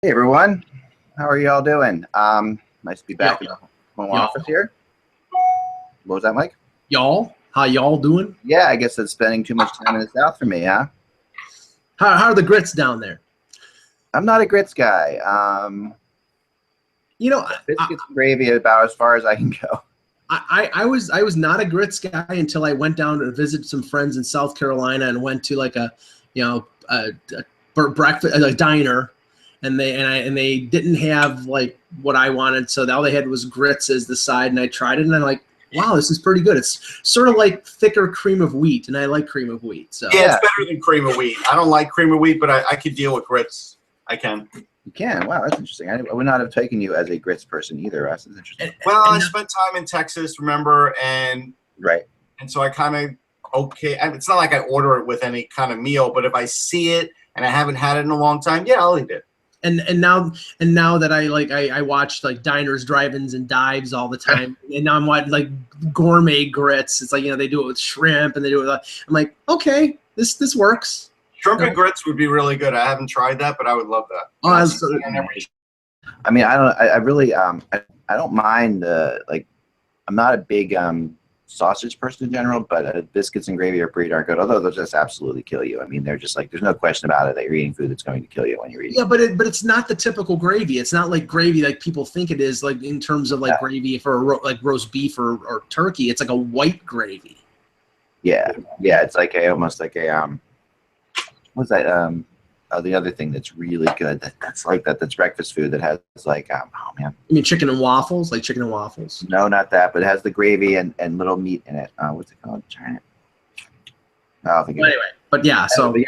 Hey everyone, how are you all doing? Nice to be back in the home Y'all. office here. What was that, Mike? Y'all, how y'all doing? Yeah, I guess it's spending too much time in the South for me, huh? How are the grits down there? I'm not a grits guy. You know, Biscuits and gravy are about as far as I can go. I was not a grits guy until I went down to visit some friends in South Carolina and went to like a breakfast a diner, and they didn't have like what I wanted, so all they had was grits as the side, and I tried it and I'm like, wow, this is pretty good. It's sort of like thicker cream of wheat, and I like cream of wheat. So yeah, it's better than cream of wheat. I don't like cream of wheat, but I could deal with grits. I can. You can. Wow, that's interesting. I would not have taken you as a grits person either. That's interesting. Well, I spent time in Texas, remember, and Right. And so I kind of it's not like I order it with any kind of meal, but if I see it and I haven't had it in a long time, yeah, I'll eat it. And now that I watch like diners, drive-ins, and dives all the time, and now I'm watching like gourmet grits. It's like, they do it with shrimp and they do it with, I'm like, okay, this works. Shrimp and grits would be really good. I haven't tried that, but I would love that. I mean, I really I don't mind like, I'm not a big sausage person in general, but biscuits and gravy are pretty darn good, although they'll just absolutely kill you. I mean, they're just like, there's no question about it that you're eating food that's going to kill you when you're eating. Yeah, but it's not the typical gravy. It's not like gravy like people think it is, like in terms of like gravy for like roast beef or turkey. It's like a white gravy. Yeah, it's like almost like a what's that the other thing that's really good that's breakfast food that has like oh man. You mean chicken and waffles? Like chicken and waffles? No, not that, but it has the gravy and little meat in it. What's it called? Trying it. I think anyway, but yeah, so yeah,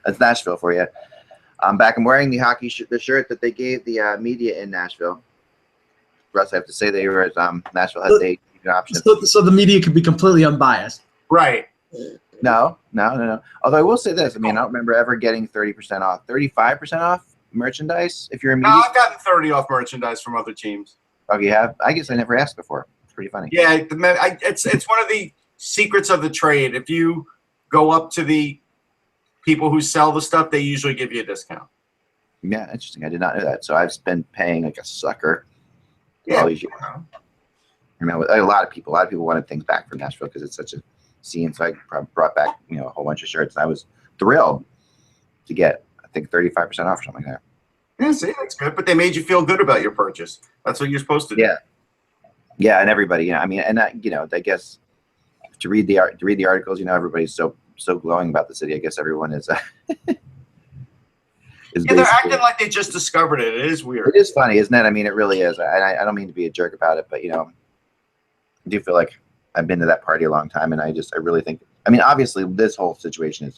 that's Nashville for you. I'm back. I'm wearing the hockey the shirt that they gave the media in Nashville. Russ, I have to say they were Nashville had the option. So the media could be completely unbiased. Right. No. Although I will say this, I mean, I don't remember ever getting 30% off, 35% off merchandise if you're a media. No, I've gotten 30 off merchandise from other teams. Oh, you have? I guess I never asked before. It's pretty funny. Yeah, it's one of the secrets of the trade. If you go up to the people who sell the stuff, they usually give you a discount. Yeah, interesting. I did not know that. So I've been paying like a sucker. Yeah. All these years. I mean, a lot of people wanted things back from Nashville because it's such a scene. So I brought back, a whole bunch of shirts. And I was thrilled to get, I think, 35% off or something like that. Yeah, see, that's good. But they made you feel good about your purchase. That's what you're supposed to do. Yeah, and everybody, I mean, and that, I guess to read the articles, everybody's so glowing about the city. I guess everyone is. They're acting like they just discovered it. It is weird. It is funny, isn't it? I mean, it really is. And I don't mean to be a jerk about it, but I do feel like I've been to that party a long time, and I really think. I mean, obviously, this whole situation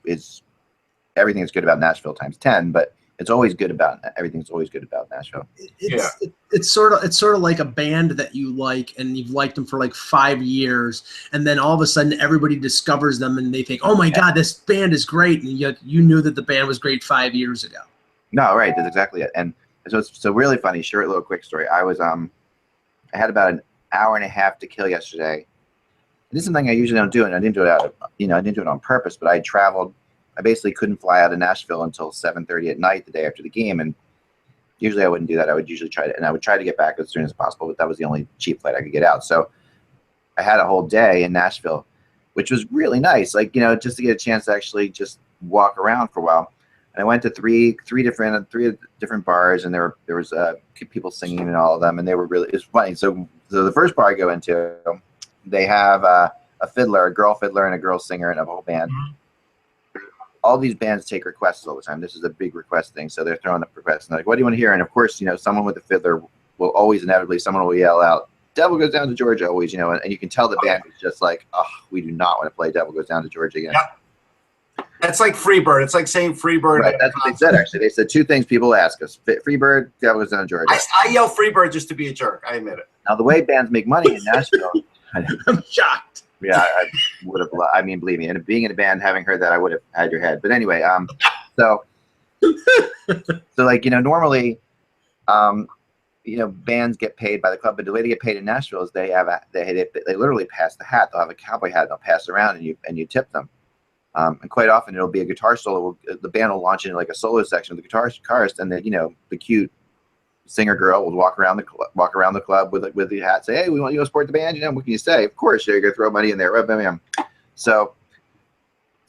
is everything is good about Nashville times 10, but it's always good about everything's always good about Nashville. It's sort of like a band that you like, and you've liked them for like 5 years, and then all of a sudden everybody discovers them and they think, oh my God, this band is great, and yet you knew that the band was great 5 years ago. No, right, that's exactly it. And so it's really funny. Short little quick story. I was I had about an hour and a half to kill yesterday. This is something I usually don't do, and I didn't do it I didn't do it on purpose, but I traveled. I basically couldn't fly out of Nashville until 7:30 at night the day after the game, and usually I wouldn't do that. I would usually try to get back as soon as possible, but that was the only cheap flight I could get out. So I had a whole day in Nashville, which was really nice, like, just to get a chance to actually just walk around for a while. And I went to three different bars, and there was people singing in all of them, and it was funny. So the first bar I go into, they have a fiddler, a girl fiddler, and a girl singer, and a whole band. Mm-hmm. All these bands take requests all the time. This is a big request thing. So they're throwing up requests. And they're like, what do you want to hear? And of course, someone with a fiddler will always inevitably, someone will yell out, Devil Goes Down to Georgia, always, and you can tell the band is just like, oh, we do not want to play Devil Goes Down to Georgia again. Yep. That's like Freebird. It's like saying Freebird. Right, that's what they said, actually. They said two things people ask us. Freebird, Devil Goes Down to Georgia. I yell Freebird just to be a jerk. I admit it. Now, the way bands make money in Nashville. I'm shocked. Yeah, I would have. I mean, believe me, and being in a band, having heard that, I would have had your head. But anyway, so like, normally, bands get paid by the club, but the way they get paid in Nashville is they literally pass the hat. They'll have a cowboy hat. They'll pass around, and you tip them. And quite often it'll be a guitar solo. The band will launch into like a solo section with the guitarist, and then the cute singer girl will walk around the club with the hat, say, "Hey, we want you to support the band. What can you say? Of course, you're gonna throw money in there." Bam. So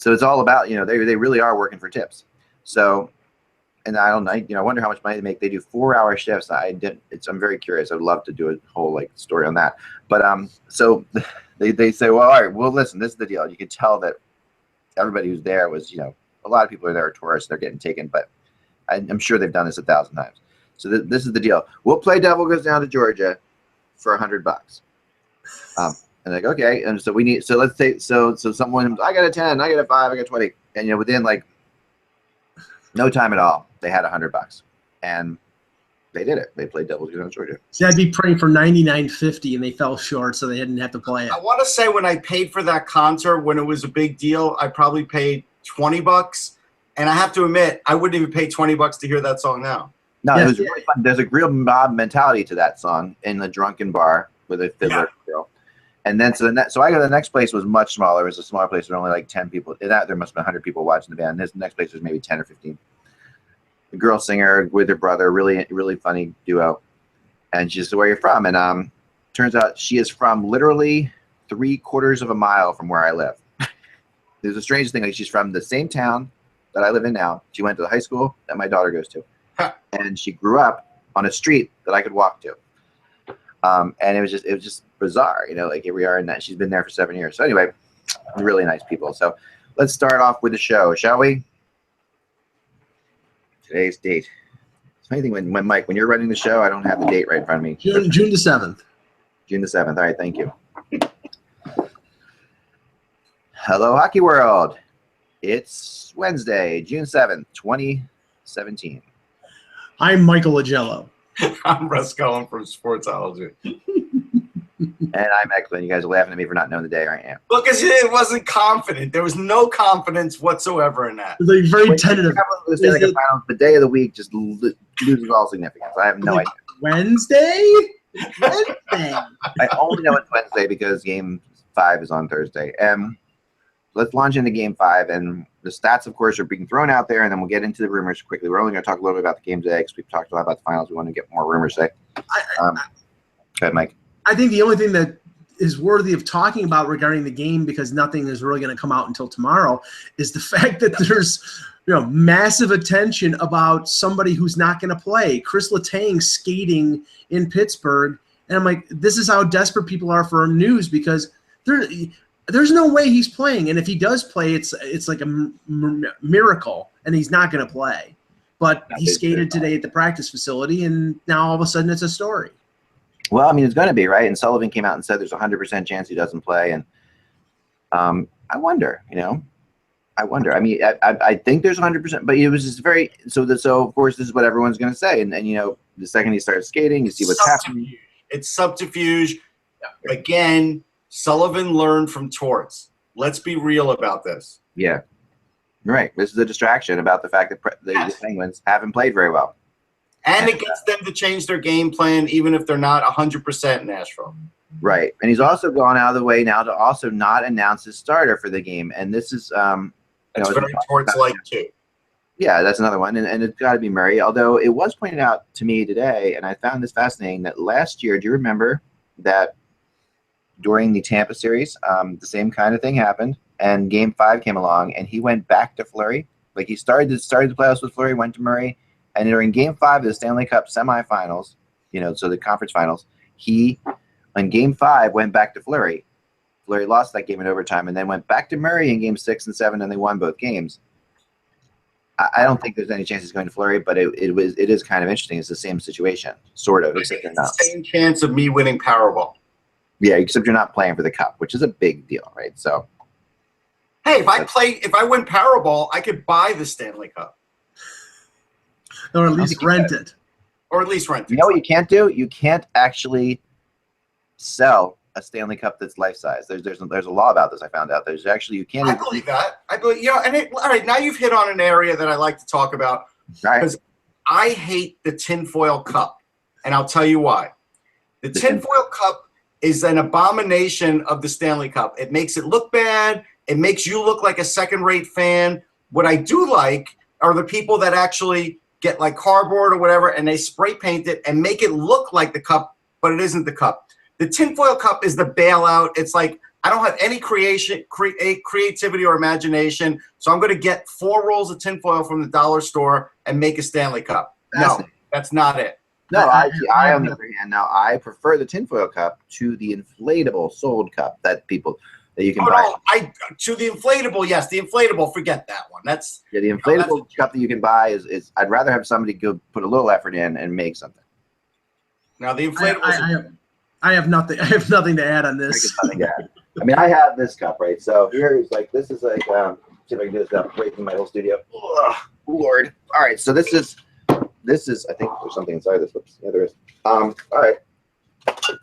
it's all about they really are working for tips. So, and I wonder how much money they make. They do 4-hour shifts. I'm very curious. I'd love to do a whole like story on that. But so they say, well, all right, well, listen, this is the deal. You can tell that everybody who's there was, a lot of people are there are tourists. They're getting taken, but I'm sure they've done this 1,000 times. So this is the deal. We'll play Devil Goes Down to Georgia for $100. And like, okay. And so let's say, so someone, I got a 10, I got a 5, I got 20. And, within like no time at all, they had $100. And they did it. They played Devil Goes Down to Georgia. See, I'd be praying for $99.50 and they fell short, so they didn't have to play it. I want to say when I paid for that concert, when it was a big deal, I probably paid $20. And I have to admit, I wouldn't even pay $20 to hear that song now. No, it was really fun. There's a real mob mentality to that song in the drunken bar with a fiddler girl. And then so I go to the next place was much smaller. It was a smaller place with only like 10 people. In that there must have been 100 people watching the band. The next place was maybe 10 or 15. The girl singer with her brother, really really funny duo. And she said, "Where are you from?" And turns out she is from literally 3/4 of a mile from where I live. There's a strange thing, like she's from the same town that I live in now. She went to the high school that my daughter goes to. And she grew up on a street that I could walk to. And it was just bizarre, like here we are, and she's been there for 7 years. So anyway, really nice people. So let's start off with the show, shall we? Today's date. It's funny thing when Mike, when you're running the show, I don't have the date right in front of me. June the 7th. June the 7th. All right, thank you. Hello, Hockey World. It's Wednesday, June 7th, 2017. I'm Michael Agello. I'm Russ Cullen from Sportsology. And I'm excellent. You guys are laughing at me for not knowing the day, aren't you? Well, because it wasn't confident. There was no confidence whatsoever in that. It's like very tentative. The day of the week just loses all significance. I have no idea. Wednesday? Wednesday. I only know it's Wednesday because Game 5 is on Thursday. Let's launch into Game 5, and the stats, of course, are being thrown out there, and then we'll get into the rumors quickly. We're only going to talk a little bit about the game today because we've talked a lot about the finals. We want to get more rumors today. Go ahead, Mike. I think the only thing that is worthy of talking about regarding the game, because nothing is really going to come out until tomorrow, is the fact that there's massive attention about somebody who's not going to play. Chris Letang skating in Pittsburgh, and I'm like, this is how desperate people are for news, because there's no way he's playing, and if he does play, it's like a miracle, and he's not going to play. But he skated today at the practice facility, and now all of a sudden it's a story. Well, I mean, it's going to be, right? And Sullivan came out and said there's a 100% chance he doesn't play, and I wonder, I wonder. I mean, I think there's 100%, but it was just very so. Of course, this is what everyone's going to say, and the second he starts skating, you see what's happening. It's subterfuge. Yeah. Again, Sullivan learned from Torts. Let's be real about this. Yeah, right. This is a distraction about the fact that the Penguins haven't played very well. And it gets them to change their game plan, even if they're not 100% Nashville. Right. And he's also gone out of the way now to also not announce his starter for the game. And this is that's very Torts-like too. Yeah, that's another one. And it's got to be Murray. Although it was pointed out to me today, and I found this fascinating, that last year, do you remember that during the Tampa series, the same kind of thing happened, and Game 5 came along, and he went back to Fleury. Like he started the playoffs with Fleury, went to Murray, and during Game 5 of the Stanley Cup semifinals, so the conference finals, he, in Game 5, went back to Fleury. Fleury lost that game in overtime, and then went back to Murray in Game 6 and 7, and they won both games. I don't think there's any chance he's going to Fleury, but it is kind of interesting. It's the same situation, sort of. Except it's the same chance of me winning Powerball. Yeah, except you're not playing for the cup, which is a big deal, right? So, hey, if I win Powerball, I could buy the Stanley Cup. Or at least rent it. Or at least rent it. You know what you can't do? You can't actually sell a Stanley Cup that's life size. There's a law about this. I found out. There's actually you can't. I believe that. I believe all right. Now you've hit on an area that I like to talk about because I hate the tinfoil cup, and I'll tell you why. The tinfoil cup is an abomination of the Stanley Cup. It makes it look bad. It makes you look like a second-rate fan. What I do like are the people that actually get like cardboard or whatever, and they spray paint it and make it look like the cup, but it isn't the cup. The tinfoil cup is the bailout. It's like, I don't have any creativity or imagination, so I'm going to get 4 rolls of tinfoil from the dollar store and make a Stanley Cup. No, that's not it. No, I on the other hand, now I prefer the tinfoil cup to the inflatable sold cup that you can buy. No, to the inflatable, yes, the inflatable. Forget that one. That's the inflatable cup that you can buy is. I'd rather have somebody go put a little effort in and make something. Now the inflatable. I have nothing. I have nothing to add on this. I mean, I have this cup, right? So here's like, this is like, see if I can do this without breaking my whole studio. Ugh, Lord. All right, so this is, I think there's something inside this. Oops, yeah, there is. All right,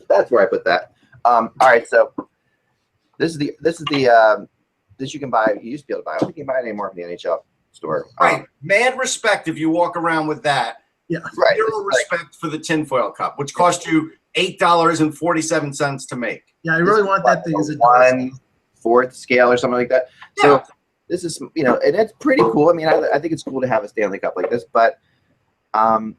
that's where I put that. All right, so this you can buy. You used to be able to buy. I don't think you can buy it anymore from the NHL store. Right, mad respect if you walk around with that. Yeah, right. Zero respect for the tinfoil cup, which cost you $8.47 to make. Yeah, I really want that thing as a 1/4 scale or something like that. Yeah. So this is, and it's pretty cool. I mean, I think it's cool to have a Stanley Cup like this, but I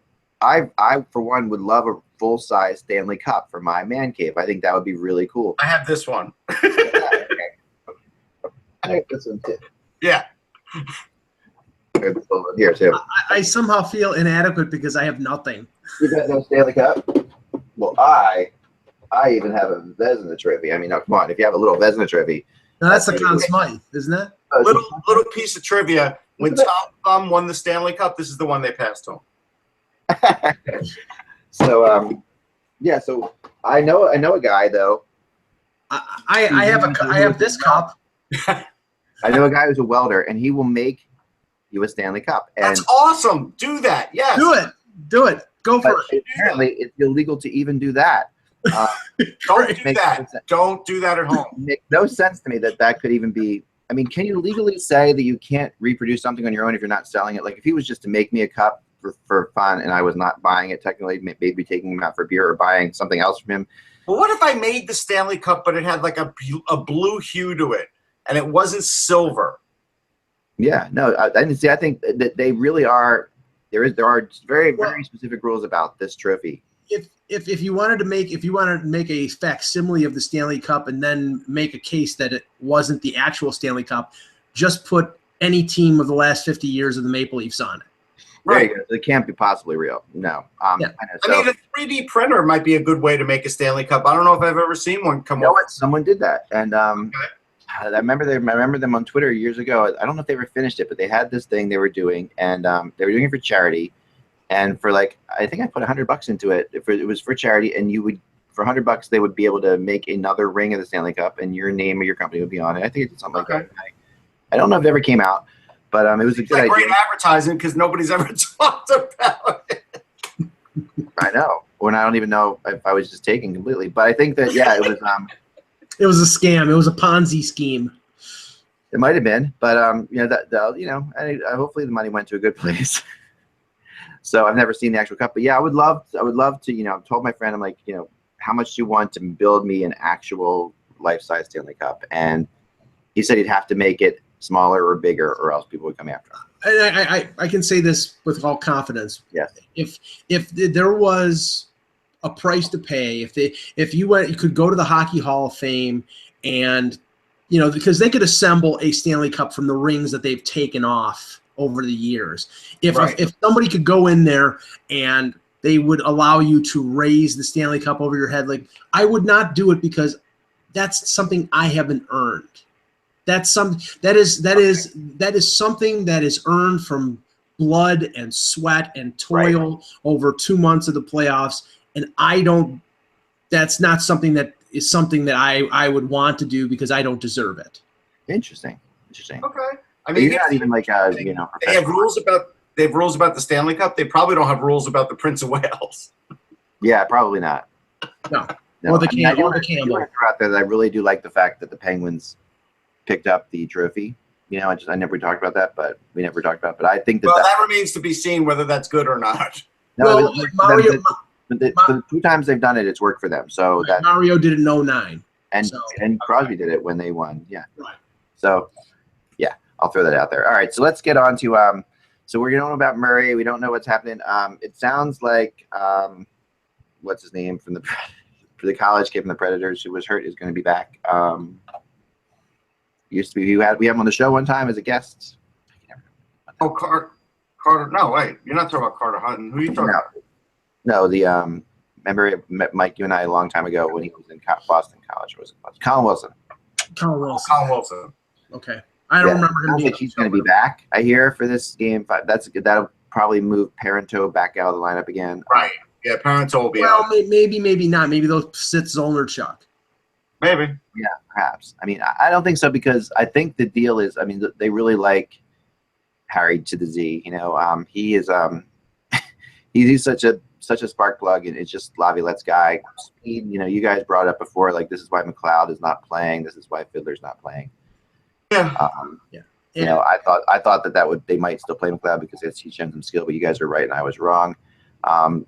for one would love a full-size Stanley Cup for my man cave. I think that would be really cool. I have this one. I have this one too. Yeah. Here too. I somehow feel inadequate because I have nothing. You got no Stanley Cup? Well, I even have a Vezina trophy. I mean, now come on, if you have a little Vezina trophy. No, that's the Conn Smythe, isn't it? Little piece of trivia. When Tom Thumb won the Stanley Cup, this is the one they passed to him. So yeah, so I know a guy though. I have this cup. I know a guy who's a welder, and he will make you a Stanley Cup. And that's awesome. Do that. Yes. Do it. Go for it. Apparently, it's illegal to even do that. Don't do that. Don't do that at home. It makes no sense to me that could even be. I mean, can you legally say that you can't reproduce something on your own if you're not selling it? Like, if he was just to make me a cup for fun and I was not buying it, technically, maybe taking him out for beer or buying something else from him. Well, what if I made the Stanley Cup, but it had like a blue hue to it, and it wasn't silver? Yeah, no, I think that they really are. There are very specific rules about this trophy. If you wanted to make a facsimile of the Stanley Cup and then make a case that it wasn't the actual Stanley Cup, just put any team of the last 50 years of the Maple Leafs on it. Right. It can't be possibly real. No. I mean, a 3D printer might be a good way to make a Stanley Cup. I don't know if I've ever seen one come up. Someone did that, and I remember them on Twitter years ago. I don't know if they ever finished it, but they had this thing they were doing, and they were doing it for charity. And for like, I think I put $100 into it. It was for charity, and you would, for $100, they would be able to make another ring of the Stanley Cup, and your name or your company would be on it. I think it's something like that. I don't know if it ever came out, but it was a good idea. Great advertising because nobody's ever talked about it. I know. When I don't even know if I was just taking completely, but I think that it was. It was a scam. It was a Ponzi scheme. It might have been, but hopefully the money went to a good place. So I've never seen the actual cup, but yeah, I would love to. I've told my friend, I'm like, how much do you want to build me an actual life-size Stanley Cup? And he said he'd have to make it smaller or bigger, or else people would come after him. I can say this with all confidence. Yes. If there was a price to pay, if you could go to the Hockey Hall of Fame and because they could assemble a Stanley Cup from the rings that they've taken off over the years. If somebody could go in there and they would allow you to raise the Stanley Cup over your head, like, I would not do it because that's something I haven't earned. That is something that is earned from blood and sweat and toil over 2 months of the playoffs. And that's not something that is something that I would want to do because I don't deserve it. Interesting. Okay. I mean, you're not even like they have rules about the Stanley Cup. They probably don't have rules about the Prince of Wales. Yeah, probably not. No. Or the Campbell. Out there, I really do like the fact that the Penguins picked up the trophy. I never talked about that, but we never talked about it. But I think that remains to be seen whether that's good or not. No, the 2 times they've done it, it's worked for them. So Mario did it in 2009. And Crosby did it when they won. Yeah. Right. So, yeah, I'll throw that out there. All right, so let's get on to so we don't know about Murray. We don't know what's happening. It sounds like what's his name from the college kid from the Predators who was hurt is going to be back. Used to be we had him on the show one time as a guest. Oh, Carter. No, wait. You're not talking about Carter Hutton. Who are you talking about? No, the remember Mike, you and I a long time ago when he was in Boston College. Was it Colin Wilson? Colin Wilson. Okay. I don't remember him being. He's going to be back, I hear, for this game. That'll probably move Parento back out of the lineup again. Right. Yeah, Parento will be out. Well, maybe not. Maybe they'll sit Zollner. Maybe. Yeah, perhaps. I mean, I don't think so because I think the deal is, I mean, they really like Harry to the Z. You know, he is he's such a spark plug, and it's just Laviolette's guy. Speed, you know, you guys brought up before, like this is why McLeod is not playing. This is why Fiddler's not playing. Yeah. You know, I thought that they might still play McLeod because he's shown some skill, but you guys are right and I was wrong.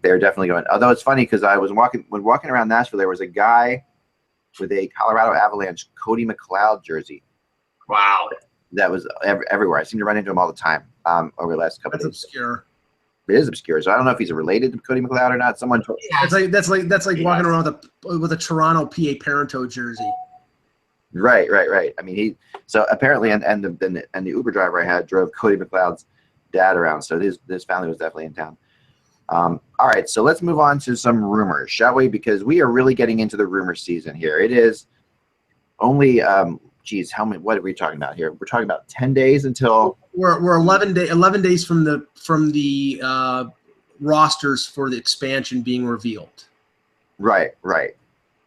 They're definitely going. Although it's funny because I was walking around Nashville, there was a guy with a Colorado Avalanche Cody McLeod jersey. Wow. That was everywhere. I seem to run into him all the time over the last couple of days. That's obscure. It is obscure. So I don't know if he's related to Cody McLeod or not. Someone told me. That's like walking around with a Toronto PA Parento jersey. Right. I mean, so apparently, and the Uber driver I had drove Cody McLeod's dad around. So this family was definitely in town. All right, so let's move on to some rumors, shall we? Because we are really getting into the rumor season here. It is only, what are we talking about here? We're talking about 10 days until we're 11 days from the rosters for the expansion being revealed. Right.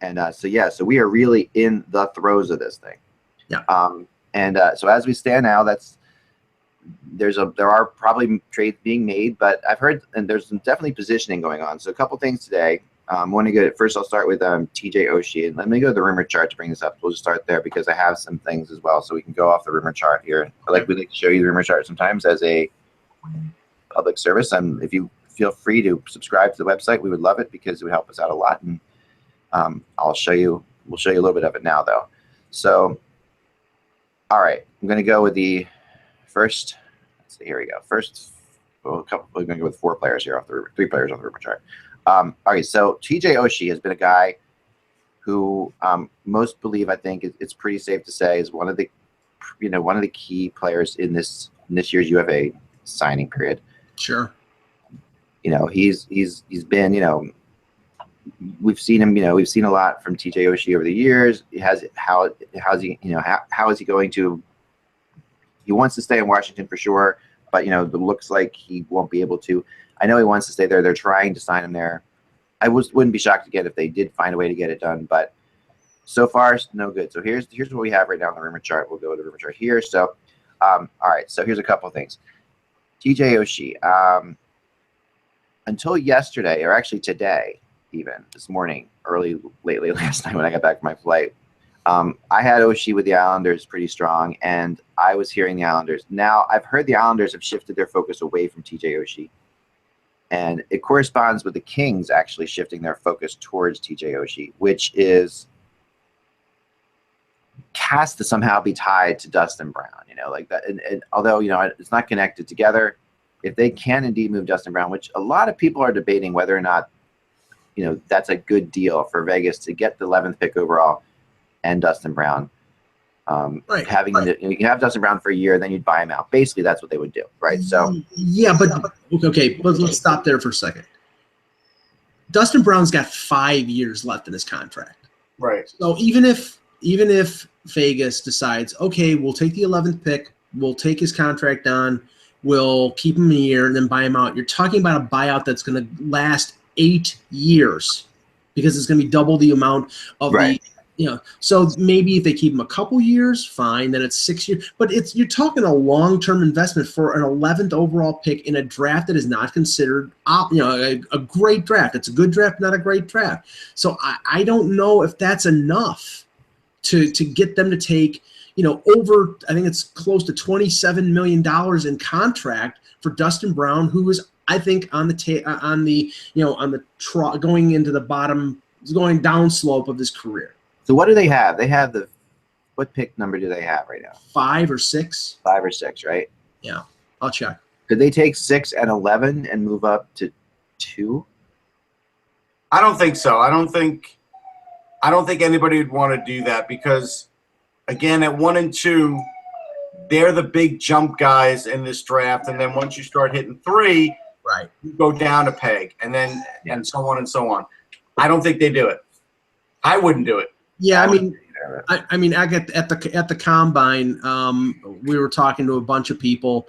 And so we are really in the throes of this thing. Yeah. So as we stand now, there are probably trades being made, but I've heard, and there's some definitely positioning going on. So a couple things today. First I'll start with TJ Oshie, and let me go to the rumor chart to bring this up. We'll just start there because I have some things as well, so we can go off the rumor chart here. We'd like to show you the rumor chart sometimes as a public service. If you feel free to subscribe to the website, we would love it because it would help us out a lot. And we'll show you a little bit of it now, though. So, all right, I'm going to go with the first. Let's see, here we go. We're going to go with 4 players here three players on the rumor chart. All right, so TJ Oshie has been a guy who most believe, I think, it's pretty safe to say, is one of the key players in this year's UFA signing period. Sure. You know, he's been, we've seen him, we've seen a lot from TJ Oshie over the years. How is he going to? He wants to stay in Washington for sure, but it looks like he won't be able to. I know he wants to stay there. They're trying to sign him there. I wouldn't be shocked again if they did find a way to get it done, but so far no good. So here's what we have right now on the rumor chart. We'll go to the rumor chart here. So, all right. So here's a couple of things. TJ Oshie, until yesterday, or actually today, even this morning, lately last night when I got back from my flight, I had Oshie with the Islanders pretty strong, and I was hearing the Islanders. Now I've heard the Islanders have shifted their focus away from TJ Oshie. And it corresponds with the Kings actually shifting their focus towards TJ Oshie, which is cast to somehow be tied to Dustin Brown, like that. And although, it's not connected together, if they can indeed move Dustin Brown, which a lot of people are debating whether or not, that's a good deal for Vegas to get the 11th pick overall and Dustin Brown. Right. You can have Dustin Brown for a year, then you'd buy him out. Basically, that's what they would do, right? So yeah, but let's stop there for a second. Dustin Brown's got 5 years left in his contract, right? So even if Vegas decides, okay, we'll take the 11th pick, we'll take his contract on, we'll keep him a year, and then buy him out. You're talking about a buyout that's going to last 8 years because it's going to be double the amount of right. So maybe if they keep him a couple years, fine, then it's 6 years. But you're talking a long-term investment for an 11th overall pick in a draft that is not considered, a great draft. It's a good draft, not a great draft. So I don't know if that's enough to get them to take, over, I think it's close to $27 million in contract for Dustin Brown, who is, I think, going into the bottom, going down slope of his career. So what do they have? They have the what pick number do they have right now? 5 or 6. 5 or 6, right? Yeah, I'll check. Could they take 6 and 11 and move up to 2? I don't think so. I don't think anybody would want to do that because, again, at 1 and 2, they're the big jump guys in this draft, and then once you start hitting 3, right, you go down a peg, and then and so on and so on. I don't think they do it. I wouldn't do it. Yeah, I mean, at the combine, we were talking to a bunch of people,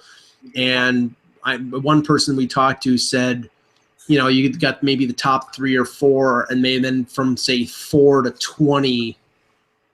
and one person we talked to said, you know, you got maybe the top 3 or 4, and then from say 4 to 20,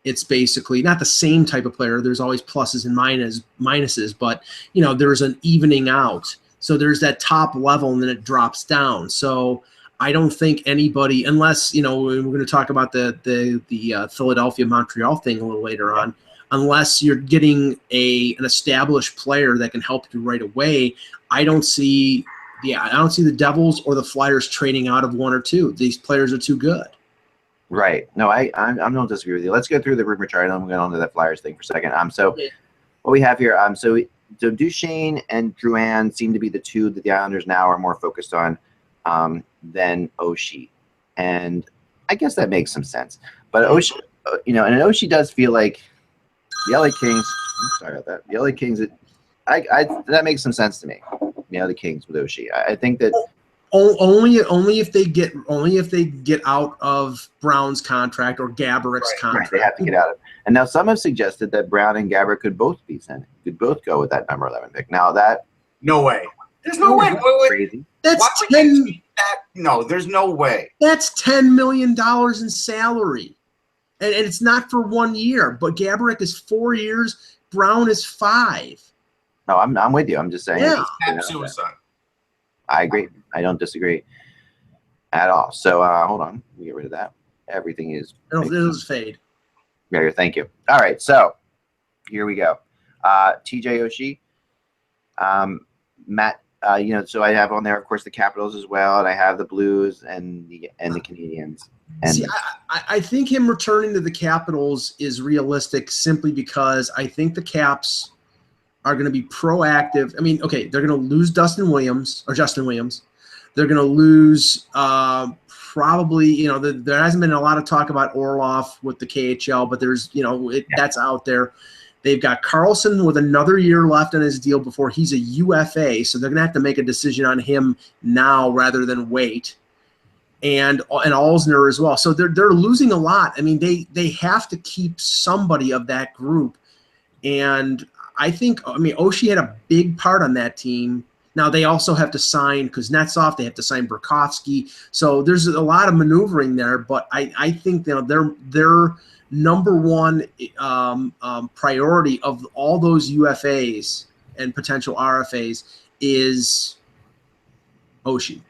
it's basically not the same type of player. There's always pluses and minuses, but you know, there's an evening out. So there's that top level, and then it drops down. So I don't think anybody, unless, you know, we're going to talk about the Philadelphia Montreal thing a little later on, unless you're getting an established player that can help you right away. I don't see the Devils or the Flyers trading out of 1 or 2. These players are too good. Right. No, I don't disagree with you. Let's go through the rumor chart, and then we'll get on to that Flyers thing for a second. So what we have here, so Duchesne and Drouin seem to be the 2 that the Islanders now are more focused on than Oshie, and I guess that makes some sense. But Oshie, you know, and Oshie does feel like the LA Kings. Sorry about that. The LA Kings. That makes some sense to me. You know, the Kings with Oshie. I think that. Only if they get out of Brown's contract or Gabourik's contract. Right, they have to get out of it. And now some have suggested that Brown and Gaborik could both go with that number 11 pick. Now that no way. There's no way. Crazy. That's 10. No, there's no way. That's $10 million in salary, and it's not for 1 year. But Gaborik is 4 years. Brown is 5. No, I'm with you. I'm just saying. Yeah. Suicide. I agree. I don't disagree at all. So hold on. We get rid of that. Everything is. It'll fade. Yeah, thank you. All right. So here we go. TJ Oshie. Matt. You know, so I have on there, of course, the Capitals as well, and I have the Blues and the Canadiens. And see, I think him returning to the Capitals is realistic simply because I think the Caps are going to be proactive. I mean, okay, they're going to lose Justin Williams. They're going to lose probably, you know, there hasn't been a lot of talk about Orlov with the KHL, but there's, you know, that's out there. They've got Carlson with another year left on his deal before he's a UFA, so they're going to have to make a decision on him now rather than wait. And Alzner as well. So they're losing a lot. I mean, they have to keep somebody of that group. And I think, I mean, Oshie had a big part on that team. Now they also have to sign Kuznetsov. They have to sign Burakovsky. So there's a lot of maneuvering there. But I think, you know, their number one priority of all those UFAs and potential RFAs is Oshie.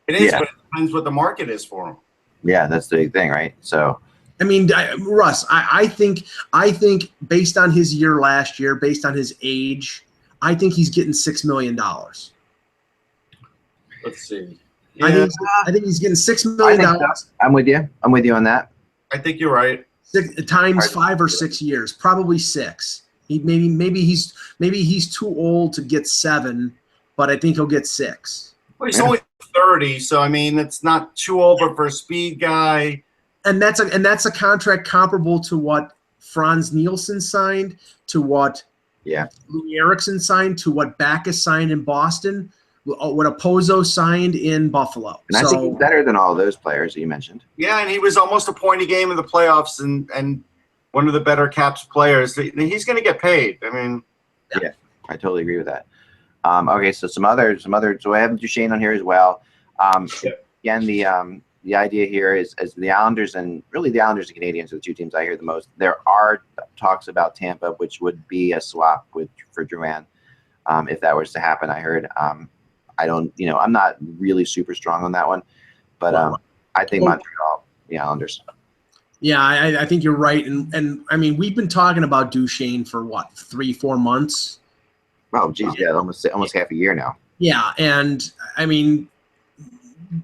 It is, but it depends what the market is for him. Yeah, that's the big thing, right? So. I mean, Russ, I think based on his year last year, based on his age, I think he's getting $6 million. Let's see. Yeah. I think he's getting $6 million. I'm with you. I'm with you on that. I think you're right. Times 5 or 6 years, probably 6. Maybe he's too old to get 7, but I think he'll get 6. Well, he's only 30, so I mean, it's not too over for a speed guy. And that's a contract comparable to what Franz Nielsen signed, to what Louis Eriksson signed, to what Backus signed in Boston, what Opozo signed in Buffalo. And I think he's better than all those players that you mentioned. Yeah, and he was almost a point a game in the playoffs and one of the better Caps players. He's going to get paid. I mean, yeah, I totally agree with that. Okay, so some other. So I have Duchesne on here as well. Again, the idea here is the Islanders and really the Islanders and Canadiens are the 2 teams I hear the most. There are talks about Tampa, which would be a swap for Drouin if that was to happen. I heard. I don't, you know, I'm not really super strong on that one, but I think Montreal, the Islanders. Yeah, I think you're right, and I mean we've been talking about Duchesne for what 3-4 months. Oh, geez, yeah, almost half a year now. Yeah, and I mean,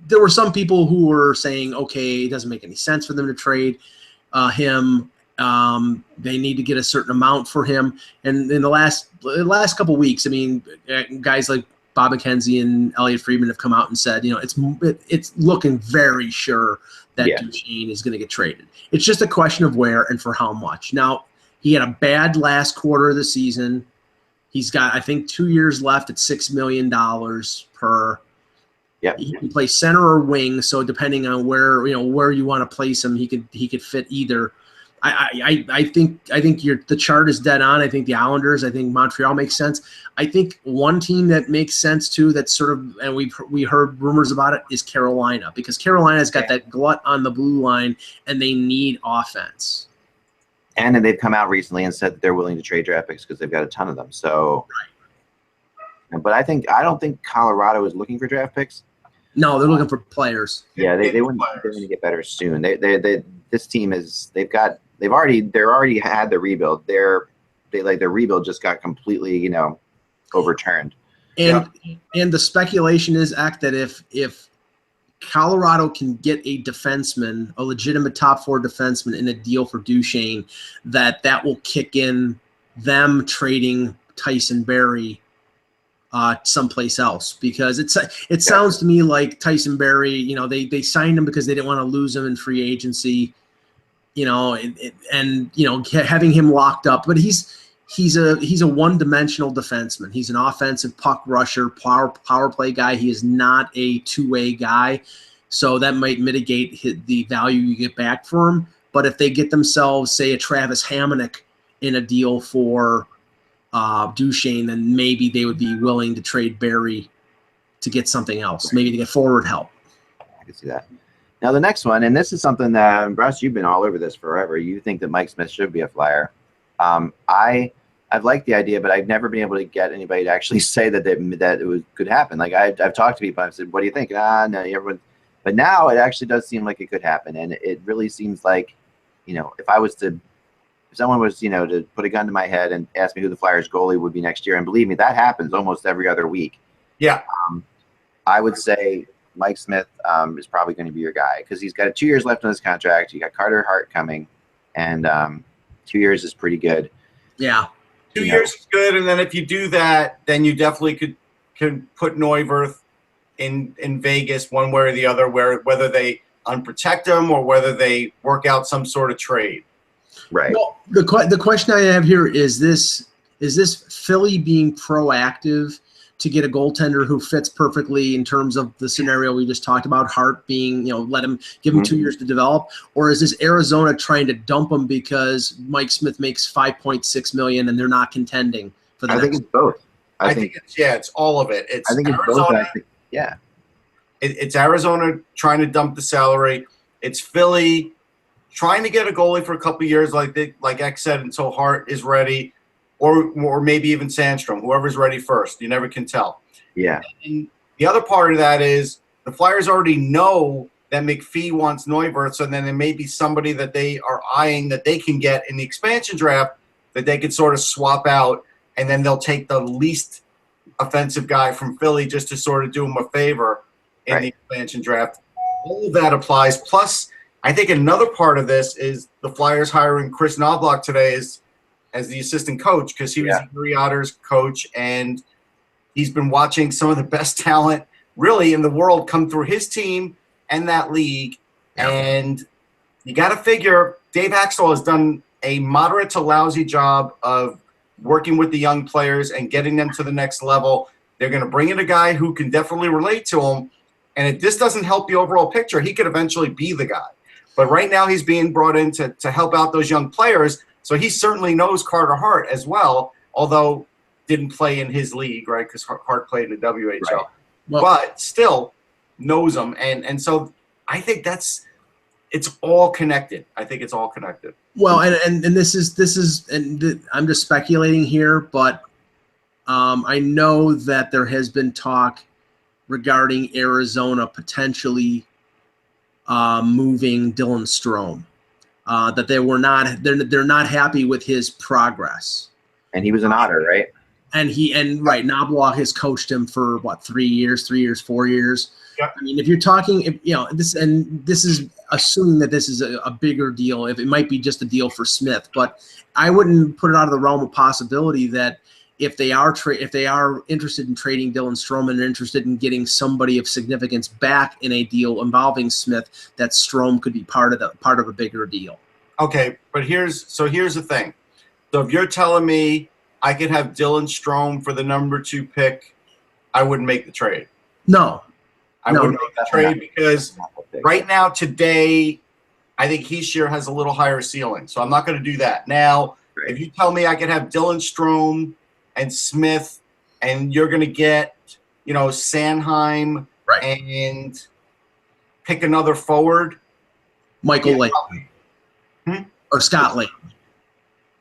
there were some people who were saying, okay, it doesn't make any sense for them to trade him. They need to get a certain amount for him. And in the last couple of weeks, I mean, guys like Bob McKenzie and Elliot Friedman have come out and said, it's looking very sure that Duchesne is going to get traded. It's just a question of where and for how much. Now, he had a bad last quarter of the season. He's got, I think, 2 years left at $6 million per. Yeah, he can play center or wing. So depending on where you want to place him, he could fit either. I think the chart is dead on. I think the Islanders, I think Montreal makes sense. I think one team that makes sense too, that's sort of, and we heard rumors about it, is Carolina, because Carolina's got that glut on the blue line and they need offense. And then they've come out recently and said that they're willing to trade draft picks because they've got a ton of them. So, but I don't think Colorado is looking for draft picks. No, they're looking for players. Yeah, they're going to get better soon. This team is they've already had the rebuild. Their rebuild just got completely overturned. And the speculation is that if Colorado can get a defenseman, a legitimate top 4 defenseman in a deal for Duchesne, that will kick in them trading Tyson Barrie someplace else, because it sounds to me like Tyson Barrie, they signed him because they didn't want to lose him in free agency, and having him locked up, but he's a one-dimensional defenseman. He's an offensive puck rusher, power play guy. He is not a two-way guy, so that might mitigate the value you get back for him. But if they get themselves, say, a Travis Hamonic in a deal for Duchesne, then maybe they would be willing to trade Barrie to get something else, maybe to get forward help. I can see that. Now the next one, and this is something that, Russ, you've been all over this forever. You think that Mike Smith should be a Flyer. I've liked the idea, but I've never been able to get anybody to actually say that it could happen. Like I've talked to people, and I've said, "What do you think?" No, everyone. But now it actually does seem like it could happen, and it really seems like, if someone was, to put a gun to my head and ask me who the Flyers goalie would be next year, and believe me, that happens almost every other week. Yeah. I would say Mike Smith is probably going to be your guy, because he's got 2 years left on his contract. You got Carter Hart coming, and 2 years is pretty good. Yeah. 2 years is good, and then if you do that, then you definitely could put Neuwirth in Vegas one way or the other, whether they unprotect him or whether they work out some sort of trade. Right. Well, the question I have here is this Philly being proactive to get a goaltender who fits perfectly in terms of the scenario we just talked about, Hart being, give him 2 years to develop, or is this Arizona trying to dump him because Mike Smith makes $5.6 million and they're not contending for the I think it's both. I think it's all of it. I think it's Arizona, both. It's Arizona trying to dump the salary. It's Philly trying to get a goalie for a couple of years, like X said, until Hart is ready, or maybe even Sandstrom, whoever's ready first. You never can tell. Yeah. And the other part of that is the Flyers already know that McPhee wants Neuwirth, so then there may be somebody that they are eyeing that they can get in the expansion draft that they could sort of swap out, and then they'll take the least offensive guy from Philly just to sort of do him a favor in the expansion draft. All of that applies. Plus, I think another part of this is the Flyers hiring Chris Knobloch today as the assistant coach, because he was Erie Otters coach, and he's been watching some of the best talent really in the world come through his team and that league. Yeah. And you got to figure Dave Haxtell has done a moderate to lousy job of working with the young players and getting them to the next level. They're going to bring in a guy who can definitely relate to him. And if this doesn't help the overall picture, he could eventually be the guy. But right now he's being brought in to help out those young players. So he certainly knows Carter Hart as well, although didn't play in his league, right, because Hart played in the WHL. Right. Well, but still knows him. And so I think it's all connected. I think it's all connected. Well, and this is and I'm just speculating here, but I know that there has been talk regarding Arizona potentially moving Dylan Strome, that they're not happy with his progress. And he was an Otter, right? Knobloch has coached him for what, 3 years, 4 years. Yep. I mean, if you're talking, this is assuming that this is a bigger deal. If it might be just a deal for Smith, but I wouldn't put it out of the realm of possibility that if they are interested in trading Dylan Strome and interested in getting somebody of significance back in a deal involving Smith, that Strome could be part of a bigger deal. Okay, but here's the thing. So if you're telling me I could have Dylan Strome for the number 2 pick, I wouldn't make the trade. No. I wouldn't make the trade because right now, today, I think Hischier has a little higher ceiling. So I'm not going to do that. Now, if you tell me I could have Dylan Strome and Smith and you're going to get, Sanheim and pick another forward. Michael Lake. Or Scott Lake.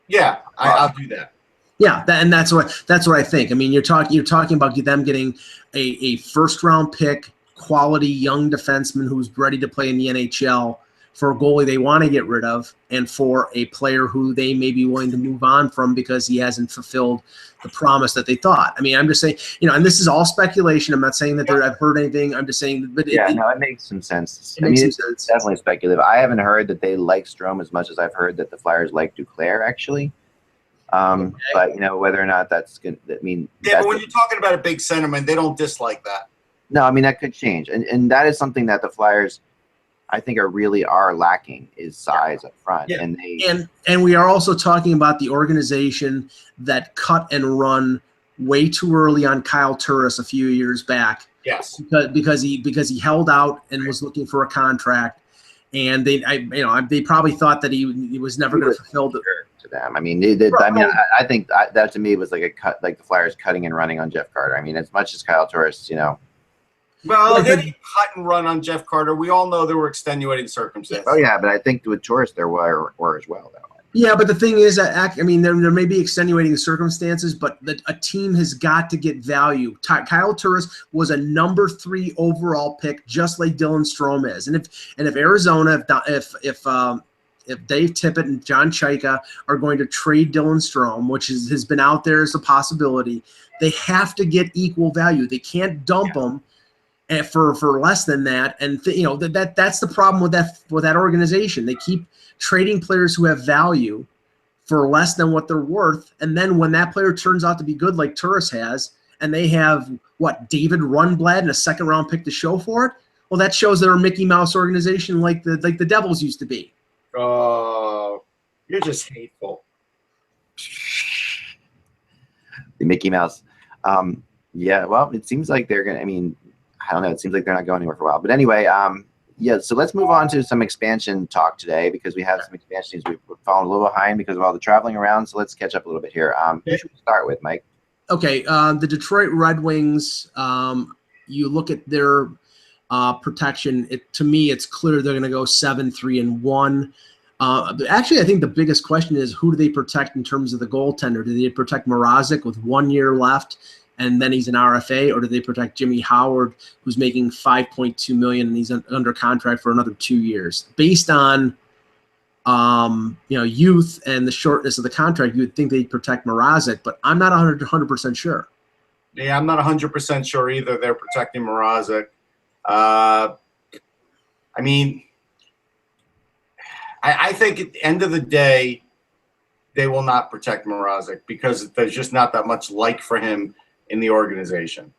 Yeah, I'll do that. Yeah, that's what I think. I mean, you're talking about them getting a first-round pick, quality young defenseman who's ready to play in the NHL for a goalie they want to get rid of, and for a player who they may be willing to move on from because he hasn't fulfilled the promise that they thought. I mean, I'm just saying, and this is all speculation. I'm not saying that I've heard anything. I'm just saying, but it makes some sense. It's definitely speculative. I haven't heard that they like Strome as much as I've heard that the Flyers like Duclair, actually. Okay. But whether or not that's good, but when you're talking about a big centerman, they don't dislike that. No, I mean that could change, and that is something that the Flyers, I think, are lacking is size up front, and we are also talking about the organization that cut and run way too early on Kyle Turris a few years back. Yes, because he held out and was looking for a contract, and they probably thought that he was never going to fulfill the. To them, I mean, I think that to me was like a cut, like the Flyers cutting and running on Jeff Carter. I mean, as much as Kyle Turris, Well, they didn't cut and run on Jeff Carter. We all know there were extenuating circumstances. Oh yeah, but I think with Turris there were as well. Though. Yeah, but the thing is, there may be extenuating circumstances, but a team has got to get value. Kyle Turris was a number 3 overall pick, just like Dylan Strome is, and if Arizona, if Dave Tippett and John Chaika are going to trade Dylan Strome, which has been out there as a possibility, they have to get equal value. They can't dump them for less than that. And that's the problem with that organization. They keep trading players who have value for less than what they're worth, and then when that player turns out to be good, like Turris has, and they have David Rundblad and a 2nd-round pick to show for it, well, that shows they're a Mickey Mouse organization like the Devils used to be. Oh, you're just hateful. The Mickey Mouse. Yeah, well, it seems like they're going to, I don't know. It seems like they're not going anywhere for a while. But anyway, so let's move on to some expansion talk today because we have some expansion teams. We've fallen a little behind because of all the traveling around. So let's catch up a little bit here. Who should we start with, Mike? Okay, the Detroit Red Wings, you look at their protection. To me, it's clear they're going to go 7-3-1. Actually, I think the biggest question is who do they protect in terms of the goaltender? Do they protect Mrazek with 1 year left, and then he's an RFA, or do they protect Jimmy Howard, who's making $5.2 million and he's under contract for another 2 years? Based on youth and the shortness of the contract, you would think they'd protect Mrazek, but I'm not 100% sure. Yeah, I'm not 100% sure either. They're protecting Mrazek. I think at the end of the day, they will not protect Mrazek because there's just not that much like for him in the organization.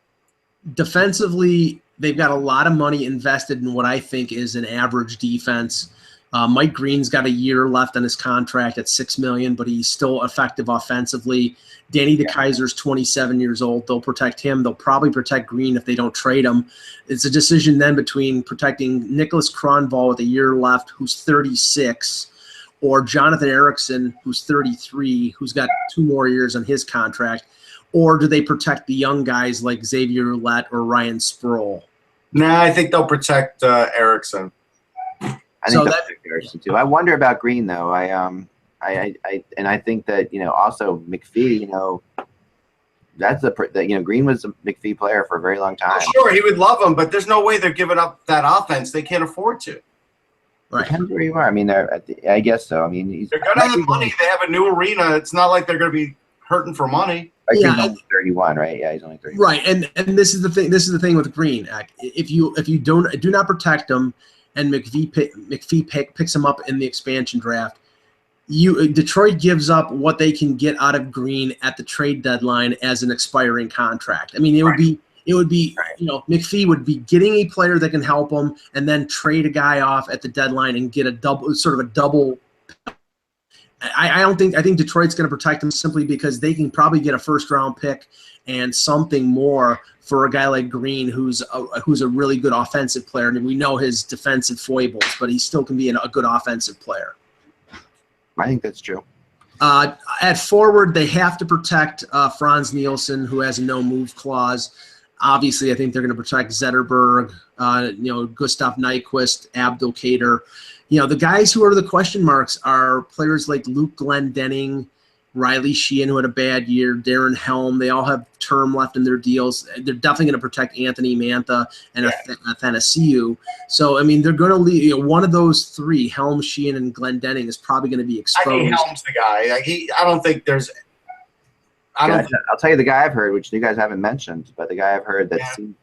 Defensively, they've got a lot of money invested in what I think is an average defense. Mike Green's got a year left on his contract at $6 million, but he's still effective offensively. Danny DeKeyser's 27 years old. They'll protect him. They'll probably protect Green if they don't trade him. It's a decision then between protecting Nicholas Kronwall with a year left, who's 36, or Jonathan Ericsson, who's 33, who's got 2 more years on his contract. Or do they protect the young guys like Xavier Ouellette or Ryan Sproul? Nah, I think they'll protect Ericsson. I think they'll protect Ericsson too. I wonder about Green though. I think that also McPhee. That's Green was a McPhee player for a very long time. Oh, sure, he would love him, but there's no way they're giving up that offense. They can't afford to. Right. Depends where you are. I guess so. They're going to have money. They have a new arena. It's not like they're going to be hurting for money. Like Yeah, he's only 31, right? Yeah, he's only 31. right. And this is the thing. This is the thing with Green. If you do not protect him, and McPhee picks him up in the expansion draft, Detroit gives up what they can get out of Green at the trade deadline as an expiring contract. I mean, it would be McPhee would be getting a player that can help him, and then trade a guy off at the deadline and get a double. I think Detroit's going to protect him simply because they can probably get a first-round pick and something more for a guy like Green, who's a really good offensive player. I mean, we know his defensive foibles, but he still can be a good offensive player. I think that's true. At forward, they have to protect Franz Nielsen, who has a no-move clause. Obviously, I think they're going to protect Zetterberg, Gustav Nyquist, Abdul Kader. The guys who are the question marks are players like Luke Glendening, Riley Sheehan, who had a bad year, Darren Helm. They all have term left in their deals. They're definitely going to protect Anthony Mantha and Athanasiou. So, I mean, they're going to leave one of those three, Helm, Sheehan, and Glendening, is probably going to be exposed. I think Helm's the guy. I don't think there's – I'll tell you the guy I've heard, which you guys haven't mentioned, but the guy I've heard that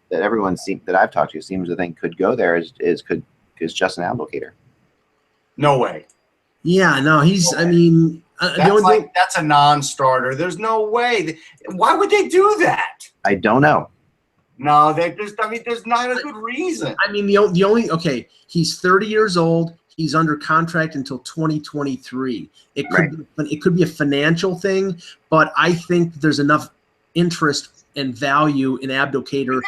that I've talked to seems to think could go there is Justin Abdelkader. No way. Yeah, no, he's. No I mean, that's a non-starter. There's no way. Why would they do that? I don't know. No, there's not a good reason. I mean, the only he's 30 years old. He's under contract until 2023. It could be a financial thing, but I think there's enough interest and value in Abdelkader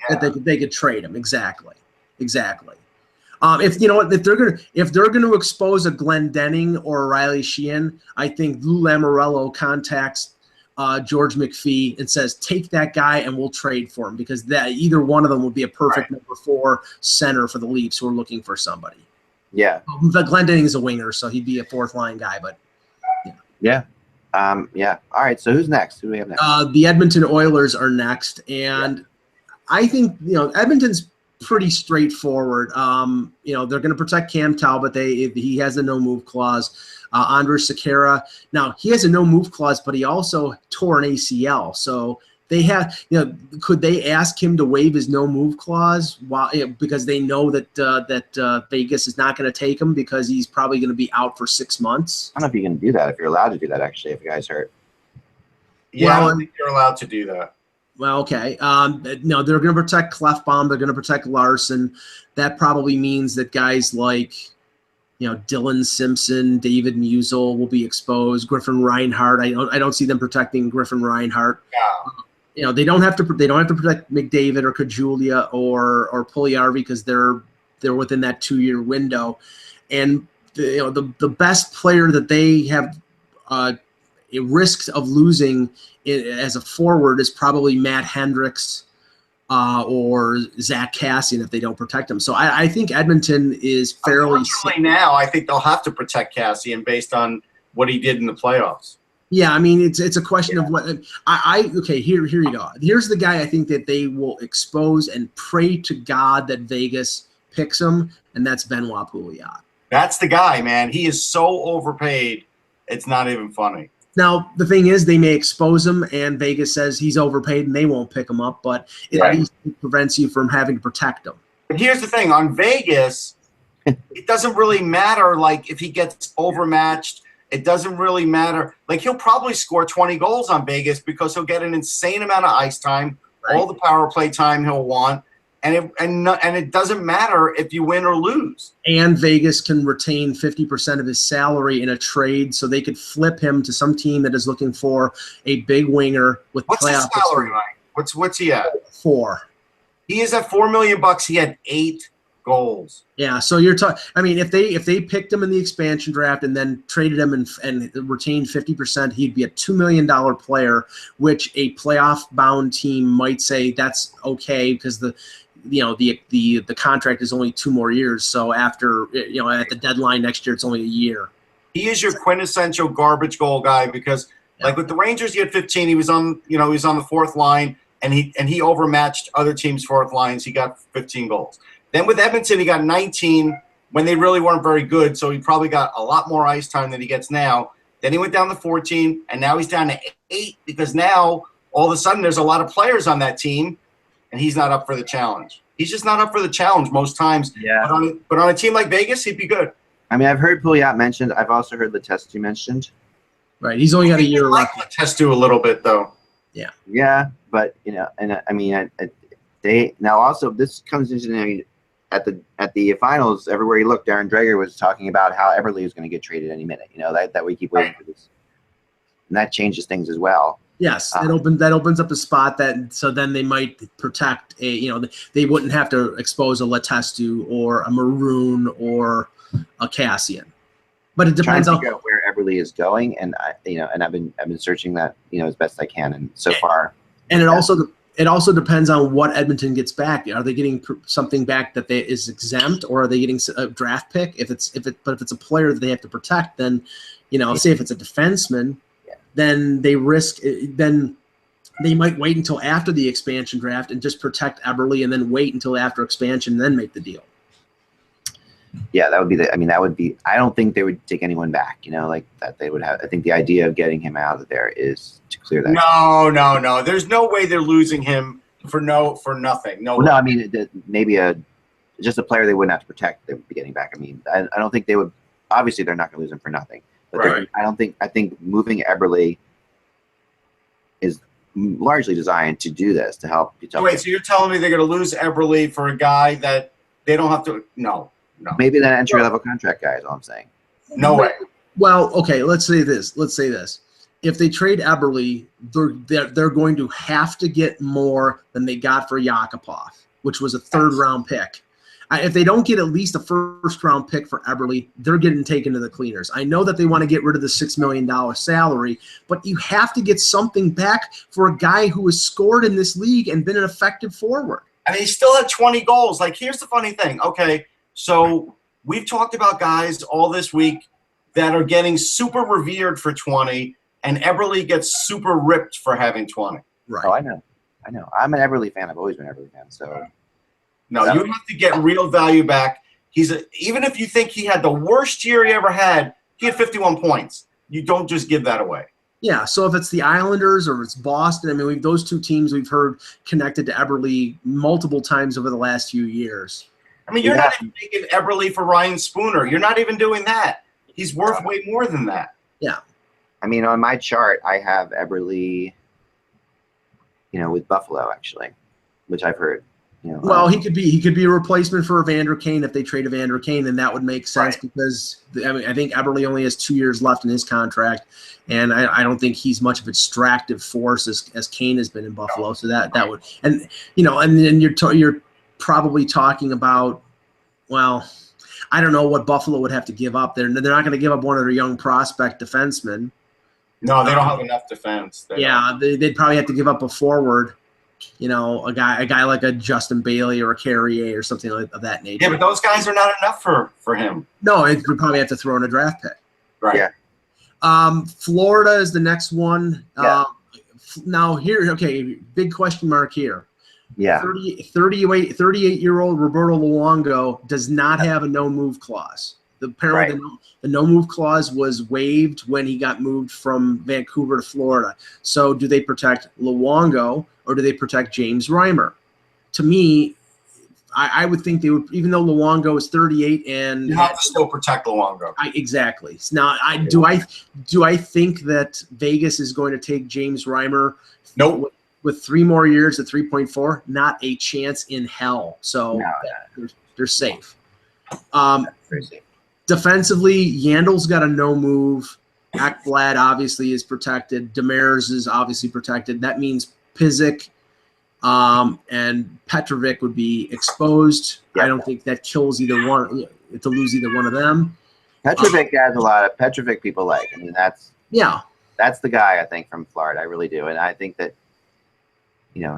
that they could trade him. Exactly. If they're gonna expose a Glendening or a Riley Sheehan, I think Lou Lamoriello contacts George McPhee and says, take that guy and we'll trade for him, because either one of them would be a perfect number 4 center for the Leafs who are looking for somebody. Yeah. But Glendening is a winger, so he'd be a 4th line guy. But yeah. Yeah. All right. So who's next? Who do we have next? The Edmonton Oilers are next, and I think Edmonton's pretty straightforward. They're going to protect Cam Talbot. He has a no-move clause. Andres Sekera. Now, he has a no-move clause, but he also tore an ACL. So they have, could they ask him to waive his no-move clause because they know that Vegas is not going to take him because he's probably going to be out for 6 months? I don't know if you can do that, if you're allowed to do that, actually, if a guy's hurt. Yeah, I don't think you're allowed to do that. Well, okay. No, they're going to protect Clefbaum. They're going to protect Larson. That probably means that guys like, Dylan Simpson, David Musil will be exposed. Griffin Reinhart. I don't see them protecting Griffin Reinhart. Yeah. They don't have to protect McDavid or Kajulia or Puljujärvi because they're within that 2-year window. And the best player that they have a risk of losing as a forward is probably Matt Hendricks or Zach Cassian if they don't protect him. So I think Edmonton is fairly safe. Now I think they'll have to protect Cassian based on what he did in the playoffs. Yeah, I mean it's a question of what here you go. Here's the guy I think that they will expose and pray to God that Vegas picks him, and that's Benoit Pouliot. That's the guy, man. He is so overpaid. It's not even funny. Now, the thing is, they may expose him, and Vegas says he's overpaid, and they won't pick him up, but at least it prevents you from having to protect him. But here's the thing. On Vegas, it doesn't really matter, like, if he gets overmatched. It doesn't really matter. Like, he'll probably score 20 goals on Vegas because he'll get an insane amount of ice time, all the power play time he'll want, and it doesn't matter if you win or lose. And Vegas can retain 50% of his salary in a trade, so they could flip him to some team that is looking for a big winger with what's playoff his salary like? What's he at? 4. He is at $4 million. He had 8 goals. Yeah, so you're talking. I mean, if they picked him in the expansion draft and then traded him and retained 50%, he'd be a $2 million player, which a playoff-bound team might say that's okay because the contract is only 2 more years. So after at the deadline next year, it's only a year. He is your quintessential garbage goal guy because, like with the Rangers, he had 15. He was on the 4th line, and he overmatched other teams' 4th lines. He got 15 goals. Then with Edmonton, he got 19 when they really weren't very good. So he probably got a lot more ice time than he gets now. then he went down to 14, and now he's down to 8 because now all of a sudden there's a lot of players on that team, and he's not up for the challenge. He's just not up for the challenge most times. Yeah. But on a team like Vegas, he'd be good. I mean, I've heard Pouliot mentioned. I've also heard Letestu mentioned. Right. He's only got a year like left. Letestu a little bit though. Yeah. Yeah, but and I mean, they now also this comes into at the finals. Everywhere you look, Darren Dreger was talking about how Eberle is going to get traded any minute. That we keep waiting for this, and that changes things as well. Yes, that opens up a spot so then they might protect they wouldn't have to expose a Letestu or a Maroon or a Cassian. But it depends on where Eberle is going, and I've been searching that as best I can, and so far. And it also depends on what Edmonton gets back. Are they getting something back that is exempt, or are they getting a draft pick? But if it's a player that they have to protect, then say if it's a defenseman. Then they risk. Then they might wait until after the expansion draft and just protect Eberle, and then wait until after expansion, and then make the deal. Yeah, that would be that would be. I don't think they would take anyone back. Like that they would have. I think the idea of getting him out of there is to clear that. No. There's no way they're losing him for nothing. No. Well, no, I mean maybe just a player they wouldn't have to protect. They would be getting back. I mean, I don't think they would. Obviously, they're not going to lose him for nothing. But right. I think moving Eberle is largely designed to do this, to help. Wait, so you're telling me they're going to lose Eberle for a guy that they don't have to? No. Maybe that entry-level contract guy is all I'm saying. No way. Well, okay, let's say this. If they trade Eberle, they're going to have to get more than they got for Yakupov, which was a third-round pick. If they don't get at least a first-round pick for Eberle, they're getting taken to the cleaners. I know that they want to get rid of the $6 million salary, but you have to get something back for a guy who has scored in this league and been an effective forward. I mean, he still had 20 goals. Like, here's the funny thing. Okay, so we've talked about guys all this week that are getting super revered for 20, and Eberle gets super ripped for having 20. Right. Oh, I know. I'm an Eberle fan. I've always been an Eberle fan, so... No, you have to get real value back. Even if you think he had the worst year he ever had, he had 51 points. You don't just give that away. Yeah, so if it's the Islanders or it's Boston, I mean, those two teams we've heard connected to Eberle multiple times over the last few years. I mean, you're not even taking Eberle for Ryan Spooner. You're not even doing that. He's worth way more than that. Yeah. I mean, on my chart, I have Eberle, with Buffalo, actually, which I've heard. Well, he could be a replacement for Evander Kane if they trade Evander Kane, and that would make sense because I think Eberle only has 2 years left in his contract, and I don't think he's much of an extractive force as Kane has been in Buffalo. So that would and then you're probably talking about, well, I don't know what Buffalo would have to give up. They're not going to give up one of their young prospect defensemen. No, they don't have enough defense. They'd probably have to give up a forward. A guy like a Justin Bailey or a Carrier or something of that nature. Yeah, but those guys are not enough for him. No, you probably have to throw in a draft pick. Right. Yeah. Florida is the next one. Yeah. Now here, okay, big question mark here. Yeah. 38-year-old Roberto Luongo does not have a no-move clause. Apparently, the no-move clause was waived when he got moved from Vancouver to Florida. So do they protect Luongo or do they protect James Reimer? To me, I would think they would, even though Luongo is 38 and you have to still protect Luongo. Exactly. Now, do I think that Vegas is going to take James Reimer? Nope. With 3 more years at 3.4, not a chance in hell. So they're safe. Very safe. Defensively, Yandel's got a no move. Ekblad obviously is protected. Demers is obviously protected. That means Pizik and Petrovic would be exposed. Yep. I don't think that kills either one to lose either one of them. Petrovic has a lot of Petrovic people like. I mean, that's the guy I think from Florida. I really do, and I think that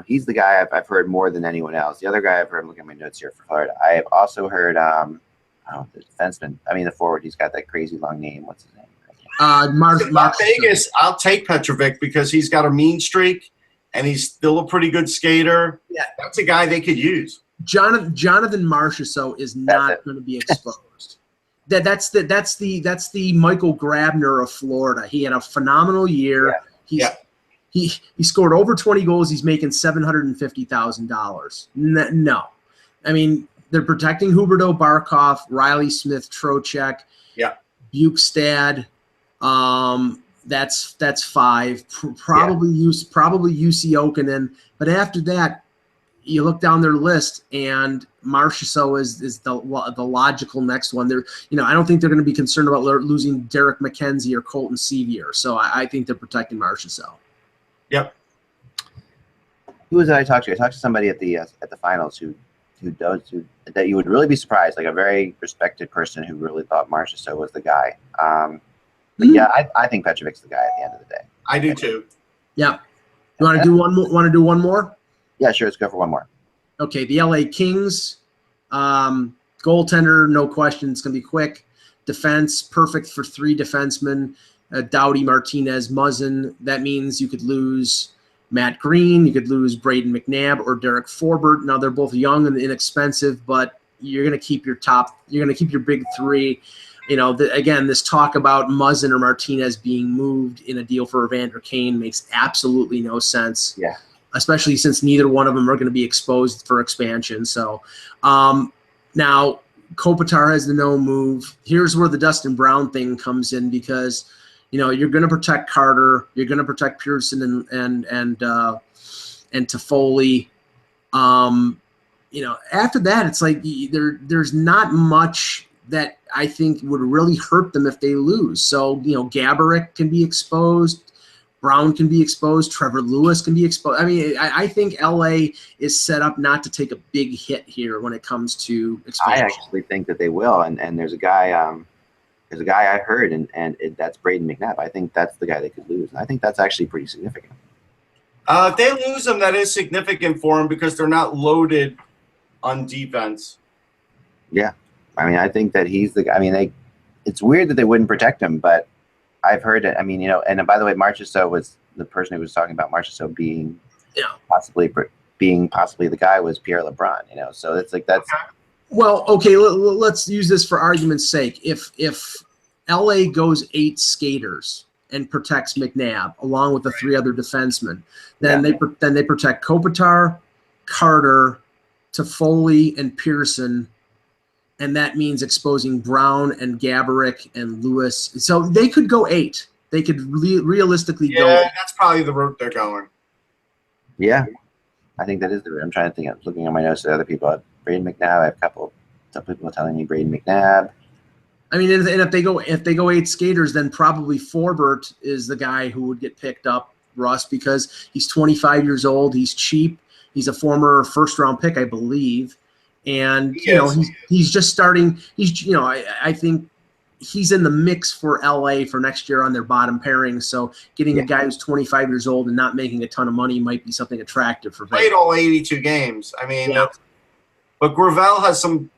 he's the guy I've heard more than anyone else. The other guy I've heard, I'm looking at my notes here for Florida. I have also heard the defenseman. I mean, the forward. He's got that crazy long name. What's his name? Vegas. I'll take Petrovic because he's got a mean streak and he's still a pretty good skater. Yeah, that's a guy they could use. Jonathan Marchessault is not going to be exposed. That's the Michael Grabner of Florida. He had a phenomenal year. Yeah. He scored over 20 goals. He's making $750,000. No, I mean they're protecting Huberdeau, Barkov, Riley Smith, Trocheck, Bukestad. That's 5. Probably UC Okinen. But after that, you look down their list, and Marchessault is the logical next one. I don't think they're going to be concerned about losing Derek McKenzie or Colton Sevier. So I think they're protecting Marchessault. Yep. Who was it I talked to? I talked to somebody at the finals who that you would really be surprised, like a very respected person who really thought Marchessault was the guy. But yeah, I think Petrovic's the guy at the end of the day. I do too. Yeah. You want to do one more? Want to do one more? Yeah, sure. Let's go for one more. Okay, the LA Kings. Goaltender, no question. It's going to be quick. Defense, perfect for 3 defensemen. Doughty, Martinez, Muzzin. That means you could lose Matt Green, you could lose Braden McNabb or Derek Forbert. Now they're both young and inexpensive, but you're going to keep your big 3. Again, this talk about Muzzin or Martinez being moved in a deal for Evander Kane makes absolutely no sense. Yeah. Especially since neither one of them are going to be exposed for expansion. So now Kopitar has the no move. Here's where the Dustin Brown thing comes in because, you're going to protect Carter. You're going to protect Pearson and Toffoli. After that, it's like there's not much that I think would really hurt them if they lose. So, Gaborik can be exposed. Brown can be exposed. Trevor Lewis can be exposed. I mean, I think LA is set up not to take a big hit here when it comes to expansion. I actually think that they will. And there's a guy I heard, and that's Braden McNabb. I think that's the guy they could lose. And I think that's actually pretty significant. If they lose him, that is significant for them because they're not loaded on defense. Yeah. I mean, I think that he's the guy. I mean, it's weird that they wouldn't protect him, but I've heard it. I mean, and by the way, Marchessault was the person who was talking about Marchessault being possibly the guy was Pierre LeBrun, so it's like that's. Well, okay, let's use this for argument's sake. If LA goes 8 skaters and protects McNabb along with the 3 other defensemen, then they protect Kopitar, Carter, Toffoli, and Pearson. And that means exposing Brown and Gaborik and Lewis. So they could go 8. They could realistically go 8. Yeah, that's probably the route they're going. Yeah, I think that is the route. I'm trying to think. I'm looking at my notes to other people. I have Braden McNabb. I have some people telling me Braden McNabb. I mean, and if they go 8 skaters, then probably Forbert is the guy who would get picked up, Russ, because he's 25 years old. He's cheap. He's a former first-round pick, I believe. And he's just starting. I think he's in the mix for LA for next year on their bottom pairing. So getting a guy who's 25 years old and not making a ton of money might be something attractive for Vegas. Played all 82 games. I mean, but Gravel has some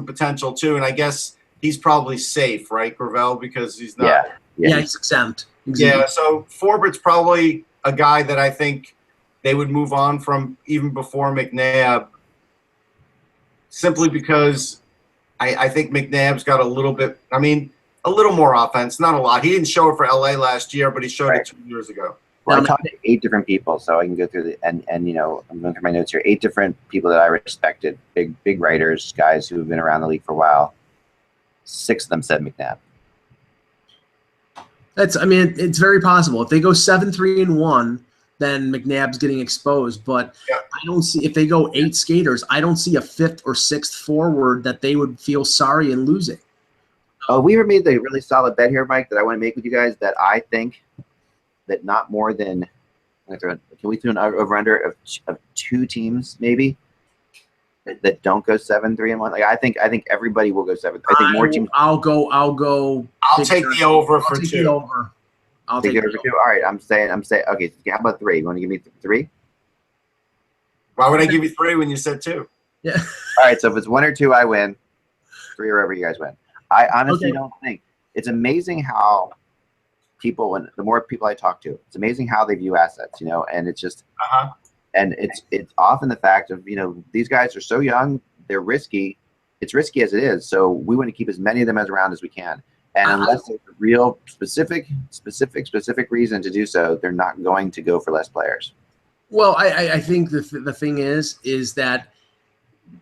potential too, and I guess he's probably safe, right, Gravel, because he's not. Yeah, he's exempt. Yeah, so Forbert's probably a guy that I think they would move on from even before McNabb. Simply because I think McNabb's got a little more offense, not a lot. He didn't show it for LA last year, but he showed it 2 years ago. Well, I talked to 8 different people, so I can go through I'm going through my notes here. 8 different people that I respected, big writers, guys who have been around the league for a while. 6 of them said McNabb. It's very possible. If they go 7-3-1, then McNabb's getting exposed. But I don't see, if they go 8 skaters, I don't see a 5th or 6th forward that they would feel sorry in losing. Oh, we made the really solid bet here, Mike, that I want to make with you guys, that I think that not more than, can we do an over-under of 2 teams maybe that don't go 7-3-1? Like I think everybody will go 7. I think more teams. I'll go. I'll take the over for 2. I'll take it over 2. All right, I'm saying. Okay, how about 3? You want to give me 3? Why would I give you 3 when you said 2? Yeah. All right, so if it's 1 or 2, I win. 3 or wherever you guys win. I honestly don't think. It's amazing how people, and the more people I talk to, it's amazing how they view assets, and it's just, and it's often the fact of, these guys are so young, they're risky, it's risky as it is. So we want to keep as many of them as around as we can. And unless there's a real specific reason to do so, they're not going to go for less players. Well, I think the thing is that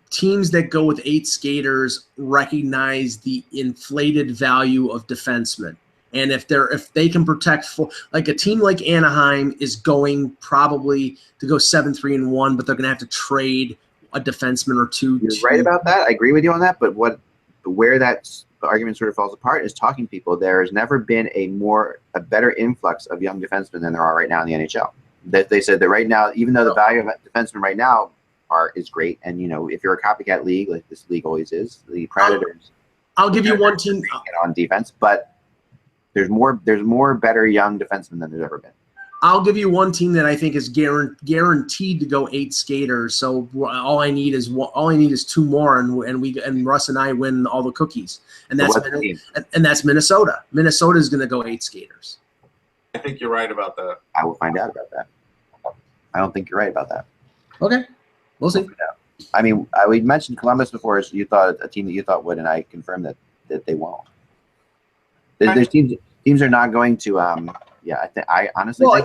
teams that go with 8 skaters recognize the inflated value of defensemen. And if they can protect like a team like Anaheim is going probably to go 7-3-1, but they're going to have to trade a defenseman or two. You're right about that. I agree with you on that. But where that argument sort of falls apart is talking to people. There has never been a better influx of young defensemen than there are right now in the NHL. They said that right now, even though the value of defensemen right now is great, and if you're a copycat league like this league always is, the Predators. I'll give you one team on defense, but there's more better young defensemen than there's ever been. I'll give you one team that I think is guaranteed to go 8 skaters. So all I need is 2 more, and Russ and I win all the cookies. And that's Minnesota. Minnesota is going to go 8 skaters. I think you're right about that. I will find out about that. I don't think you're right about that. Okay, we'll see. I mean, we mentioned Columbus before. So you thought a team that you thought would, and I confirmed that they won't. There's teams are not going to. Yeah, I honestly. Well, I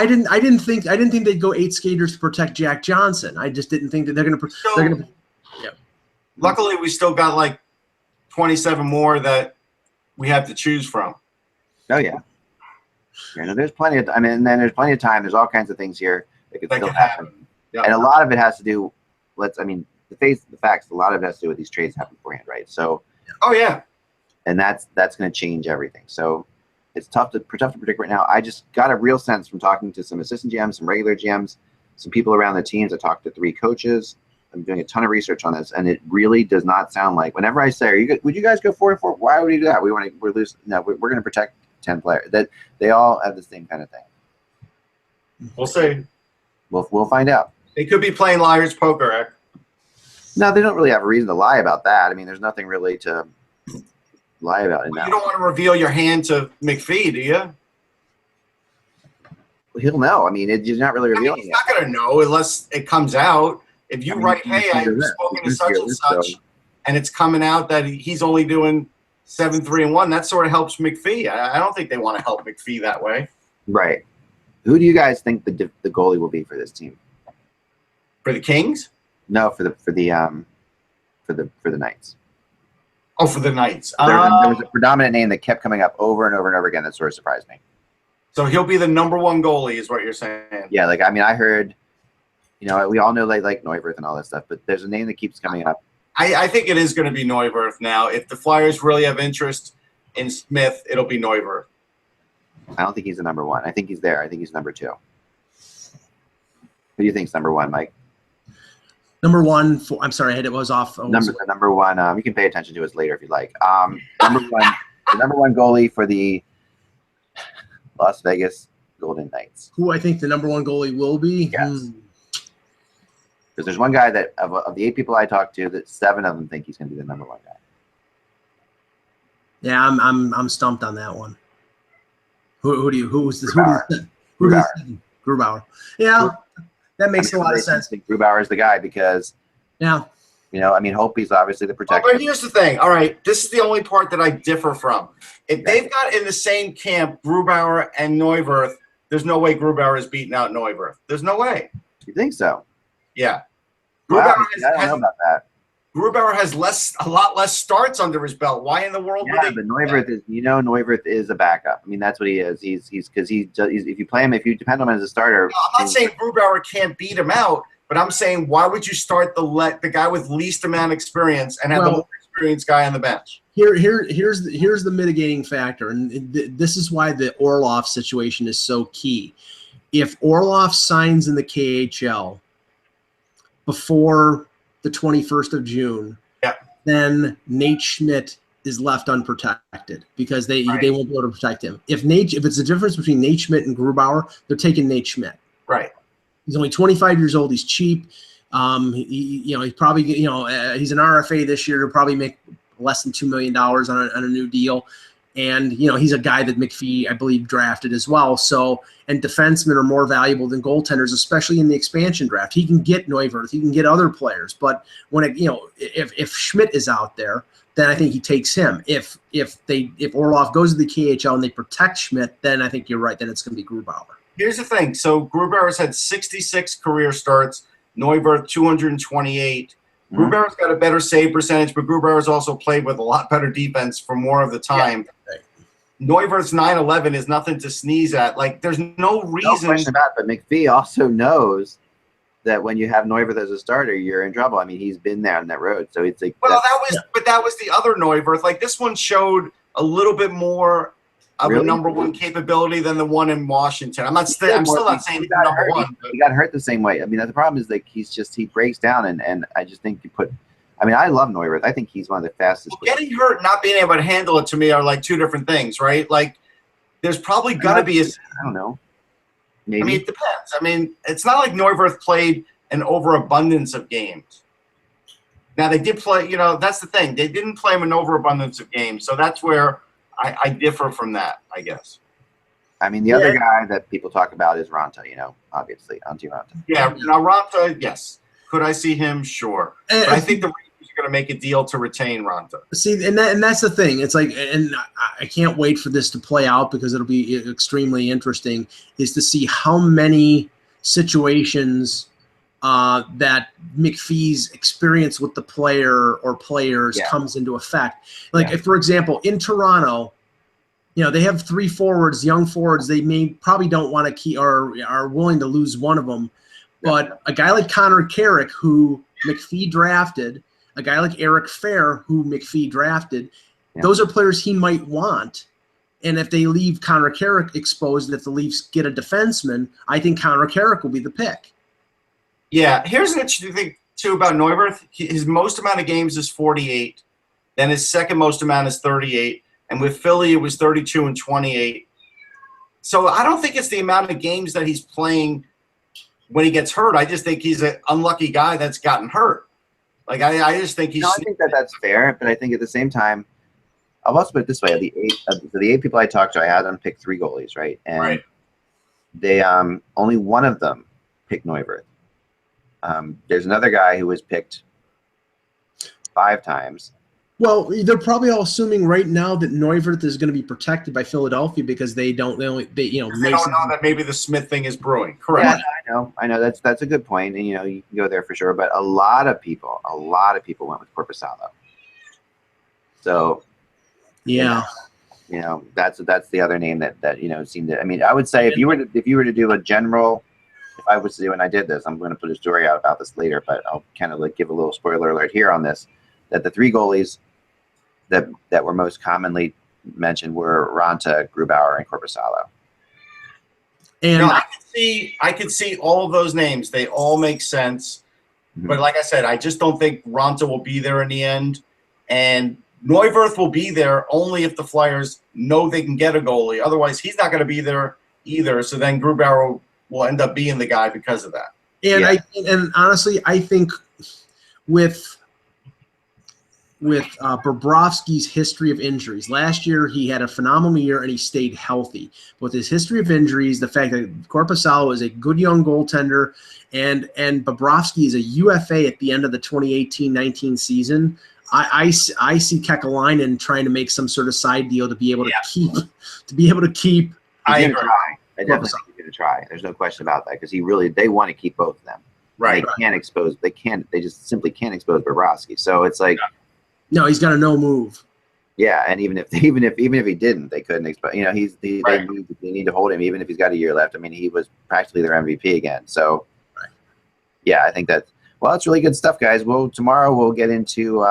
didn't think they'd go 8 skaters to protect Jack Johnson. I just didn't think that they're going to. Yeah. Luckily, we still got like 27 more that we have to choose from. Oh yeah. There's plenty of. I mean, and then there's plenty of time. There's all kinds of things here that could still happen. Yeah. And a lot of it has to do. The facts. A lot of it has to do with these trades happen beforehand, right? So. Oh yeah. And that's going to change everything. So. It's tough to predict right now. I just got a real sense from talking to some assistant GMs, some regular GMs, some people around the teams. I talked to 3 coaches. I'm doing a ton of research on this, and it really does not sound like. Whenever I say, "Would you guys go 4-4?" Why would we do that? We're losing. No, we're going to protect 10 players. That they all have the same kind of thing. We'll see. We'll find out. They could be playing liar's poker, Eric. No, they don't really have a reason to lie about that. I mean, there's nothing really to lie about in that. You don't want to reveal your hand to McPhee, do you? Well, he'll know. I mean, you're not really revealing. He's not going to know unless it comes out. If you write, "Hey, I've spoken to such and such," and it's coming out that he's only doing 7-3-1, that sort of helps McPhee. I don't think they want to help McPhee that way. Right. Who do you guys think the goalie will be for this team? For the Kings? No, for the Knights. Oh, for the Knights. There was a predominant name that kept coming up over and over and over again that sort of surprised me. So he'll be the number 1 goalie is what you're saying. Yeah, I heard, we all know like Neuwirth and all that stuff, but there's a name that keeps coming up. I think it is going to be Neuwirth now. If the Flyers really have interest in Smith, it'll be Neuwirth. I don't think he's the number 1. I think he's there. I think he's number 2. Who do you think's number 1, Mike? Number 1. I'm sorry, I had it was off. Number 1. You can pay attention to us later if you'd like. Number 1, the number 1 goalie for the Las Vegas Golden Knights. Who I think the number 1 goalie will be. Yes. Because there's one guy that of the 8 people I talked to, that 7 of them think he's going to be the number 1 guy. Yeah, I'm stumped on that one. Who's this? Grubauer. Yeah. That makes a lot of sense. I think Grubauer is the guy because, yeah, Holtby's obviously the protector. But here's the thing. All right, this is the only part that I differ from. If they've got in the same camp Grubauer and Neuwirth, there's no way Grubauer is beating out Neuwirth. There's no way. You think so? Yeah. Wow, I don't know about that. Grubauer has a lot less starts under his belt. Why in the world would they? But Neuwirth is, Neuwirth is a backup. I mean, that's what he is. He's if you play him, if you depend on him as a starter. No, I'm not saying Grubauer can't beat him out, but I'm saying why would you start the guy with least amount of experience and have the more experienced guy on the bench? Here's the mitigating factor, and this is why the Orlov situation is so key. If Orlov signs in the KHL before the 21st of June, then Nate Schmidt is left unprotected because they won't be able to protect him. If it's the difference between Nate Schmidt and Grubauer, they're taking Nate Schmidt. Right. He's only 25 years old. He's cheap. He's probably he's an RFA this year. He'll probably make less than $2 million on a new deal. And, you know, he's a guy that McPhee, I believe, drafted as well. So, and defensemen are more valuable than goaltenders, especially in the expansion draft. He can get Neuwirth, he can get other players. But when it, you know, if Schmidt is out there, then I think he takes him. If Orlov goes to the KHL and they protect Schmidt, then I think you're right. Then it's going to be Grubauer. Here's the thing. So Grubauer's had 66 career starts, Neuwirth 228. Grubauer's got a better save percentage, but Grubauer's also played with a lot better defense for more of the time. Yeah. Neuwirth's 9-11 is nothing to sneeze at. Like, there's no reason. No question about it, but McPhee also knows that when you have Neuwirth as a starter, you're in trouble. I mean, he's been down that road, so it's like. Well, that was the other Neuwirth. Like, this one showed a little bit more of a number one capability than the one in Washington. I'm still not saying he's number one. But he got hurt the same way. I mean, the problem is like he breaks down, and I just think I mean, I love Neuwirth. I think he's one of the fastest. Well, getting hurt and not being able to handle it to me are like two different things, right? Like, there's probably got to be I don't know. Maybe. I mean, it depends. I mean, it's not like Neuwirth played an overabundance of games. Now, they did play, you know, that's the thing. They didn't play him an overabundance of games. So that's where I differ from that, I guess. I mean, the other guy that people talk about is Ranta, you know, obviously, Antti Ranta. Yeah, now Ranta, yes. Could I see him? Sure. But I think the Rangers are going to make a deal to retain Ranta. See, and that's the thing. It's like, and I can't wait for this to play out because it'll be extremely interesting, is to see how many situations that McPhee's experience with the player or players comes into effect. Like, if, for example, in Toronto, you know, they have three forwards, young forwards. They probably don't want to keep or are willing to lose one of them. But a guy like Connor Carrick, who McPhee drafted, a guy like Eric Fair, who McPhee drafted, those are players he might want. And if they leave Connor Carrick exposed, if the Leafs get a defenseman, I think Connor Carrick will be the pick. Yeah, here's an interesting thing, too, about Neuwirth. His most amount of games is 48. Then his second most amount is 38. And with Philly, it was 32 and 28. So I don't think it's the amount of games that he's playing when he gets hurt. I just think he's an unlucky guy that's gotten hurt. Like, I just think he's – No, I think that's fair, but I think at the same time, I'll also put it this way. The eight people I talked to, I had them pick three goalies, right? And they only one of them picked Neuwirth. There's another guy who was picked 5 times. Well, they're probably all assuming right now that Neuwirth is going to be protected by Philadelphia because they don't know that maybe the Smith thing is brewing. Correct. Yeah, I know. That's a good point, and you know you can go there for sure. But a lot of people went with Korpisalo. So, you know that's the other name that you know seemed to. I mean, I would say if you were to do a general. If I was to do, and I did this, I'm going to put a story out about this later, but I'll kind of like give a little spoiler alert here on this, that the three goalies that were most commonly mentioned were Ranta, Grubauer, and Korpisalo. And I could see all of those names. They all make sense. Mm-hmm. But like I said, I just don't think Ranta will be there in the end. And Neuwirth will be there only if the Flyers know they can get a goalie. Otherwise, he's not going to be there either. So then Grubauer will end up being the guy because of that. And honestly, I think with Bobrovsky's history of injuries, last year he had a phenomenal year and he stayed healthy. With his history of injuries, the fact that Korpisalo is a good young goaltender and Bobrovsky is a UFA at the end of the 2018-19 season, I see Kekalainen trying to make some sort of side deal to be able to keep. I agree. I definitely think he's going to try. There's no question about that because they want to keep both of them. Right. They just simply can't expose Bobrovsky. So it's like, no, he's got a no move. Yeah, and even if he didn't, they couldn't expose. You know, they need to hold him even if he's got a year left. I mean, he was practically their MVP again. So, yeah, I think that's really good stuff, guys. Tomorrow we'll get into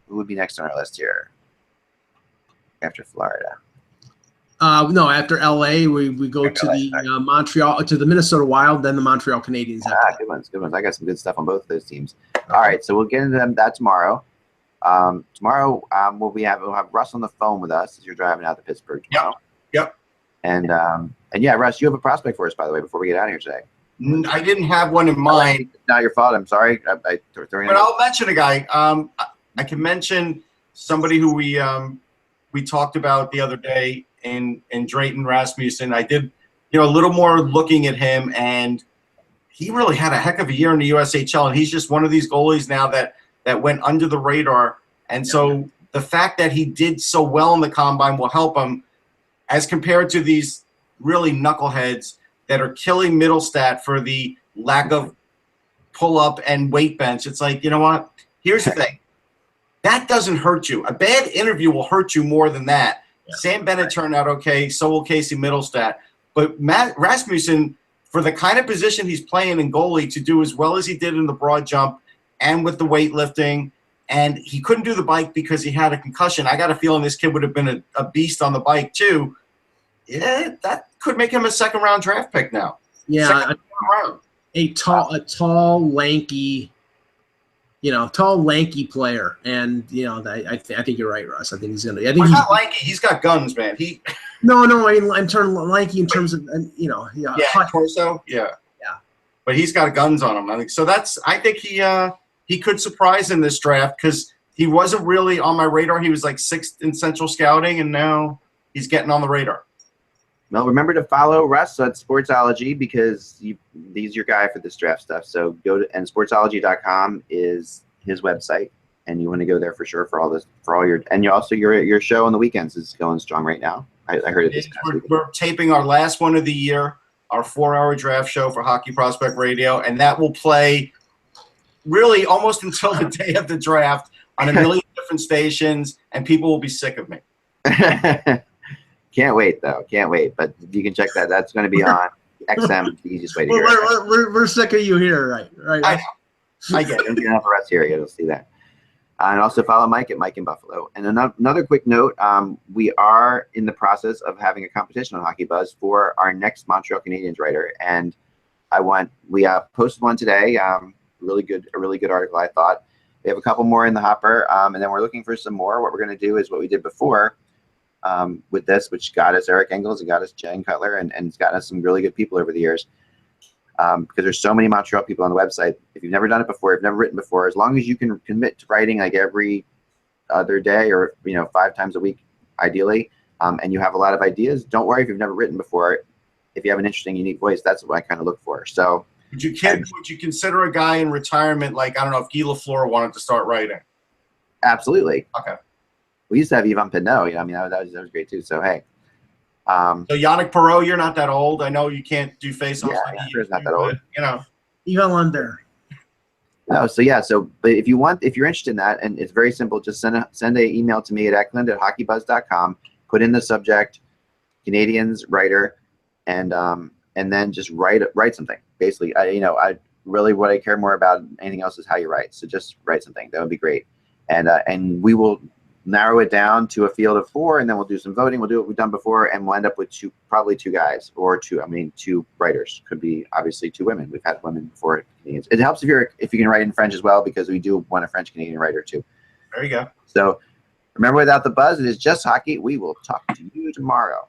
who would be next on our list here after Florida. No, after LA, we go to the Montreal, to the Minnesota Wild, then the Montreal Canadiens. Good ones. I got some good stuff on both of those teams. All right, so we'll get into that tomorrow. Tomorrow we'll have Russ on the phone with us as you're driving out to Pittsburgh tomorrow. Yep. And yeah, Russ, you have a prospect for us, by the way, before we get out of here today. I didn't have one in mind. Not your fault. I'm sorry. But I'll mention a guy. I can mention somebody who we we talked about the other day in Drayton Rasmussen. I did, a little more looking at him, and he really had a heck of a year in the USHL, and he's just one of these goalies now that went under the radar. And so the fact that he did so well in the combine will help him as compared to these really knuckleheads that are killing Middlestat for the lack of pull-up and weight bench. It's like, you know what? Here's the thing. That doesn't hurt you. A bad interview will hurt you more than that. Yeah. Sam Bennett turned out okay. So will Casey Middlestat. But Matt Rasmussen, for the kind of position he's playing in goalie, to do as well as he did in the broad jump and with the weightlifting, and he couldn't do the bike because he had a concussion. I got a feeling this kid would have been a beast on the bike too. Yeah, that could make him a second-round draft pick now. Yeah, a tall, lanky player, and I think you're right, Russ. I think he's gonna. He's not lanky. He's got guns, man. No. I mean, in terms of lanky, in terms of torso. Yeah. But he's got guns on him. I think so. I think he could surprise in this draft because he wasn't really on my radar. He was like 6th in Central Scouting, and now he's getting on the radar. Well, remember to follow Russ at Sportsology because he's your guy for this draft stuff. So go to sportsology.com is his website, and you want to go there for sure for all your and you also your show on the weekends is going strong right now. I heard it this past week. We're taping our last one of the year, our 4-hour draft show for Hockey Prospect Radio, and that will play really almost until the day of the draft on a million different stations, and people will be sick of me. Can't wait, though. Can't wait. But you can check that. That's going to be on XM, the easiest way to hear it. We're sick of you here, right? I know. I get it. Don't enough of us here. You'll see that. And also follow Mike at Mike in Buffalo. And another quick note, we are in the process of having a competition on Hockey Buzz for our next Montreal Canadiens writer. And we posted one today, a really good article, I thought. We have a couple more in the hopper, and then we're looking for some more. What we're going to do is what we did before with this, which got us Eric Engels and got us Jen Cutler, and it's gotten us some really good people over the years. Because there's so many Montreal people on the website. If you've never done it before, you've never written before, as long as you can commit to writing like every other day or 5 times a week, ideally, and you have a lot of ideas, don't worry if you've never written before. If you have an interesting, unique voice, that's what I kind of look for. So, would you consider a guy in retirement, like, I don't know, if Guy Lafleur wanted to start writing? Absolutely. Okay. We used to have Yvan Pinot. That was great too. So hey. So Yannick Perreault, you're not that old. I know you can't do face-offs. Yeah, he's not that old. Yvan Lundberg. No, but if you're interested in that, and it's very simple, just send an email to me at eklund@hockeybuzz.com. Put in the subject, Canadiens writer, and then just write something. Basically, I really what I care more about than anything else is how you write. So just write something. That would be great, and we will narrow it down to a field of 4, and then we'll do some voting. We'll do what we've done before, and we'll end up with probably 2 guys or 2 writers. Could be obviously 2 women. We've had women before. It helps if you can write in French as well, because we do want a French Canadian writer too. There you go. So remember, without the buzz, it is just hockey. We will talk to you tomorrow.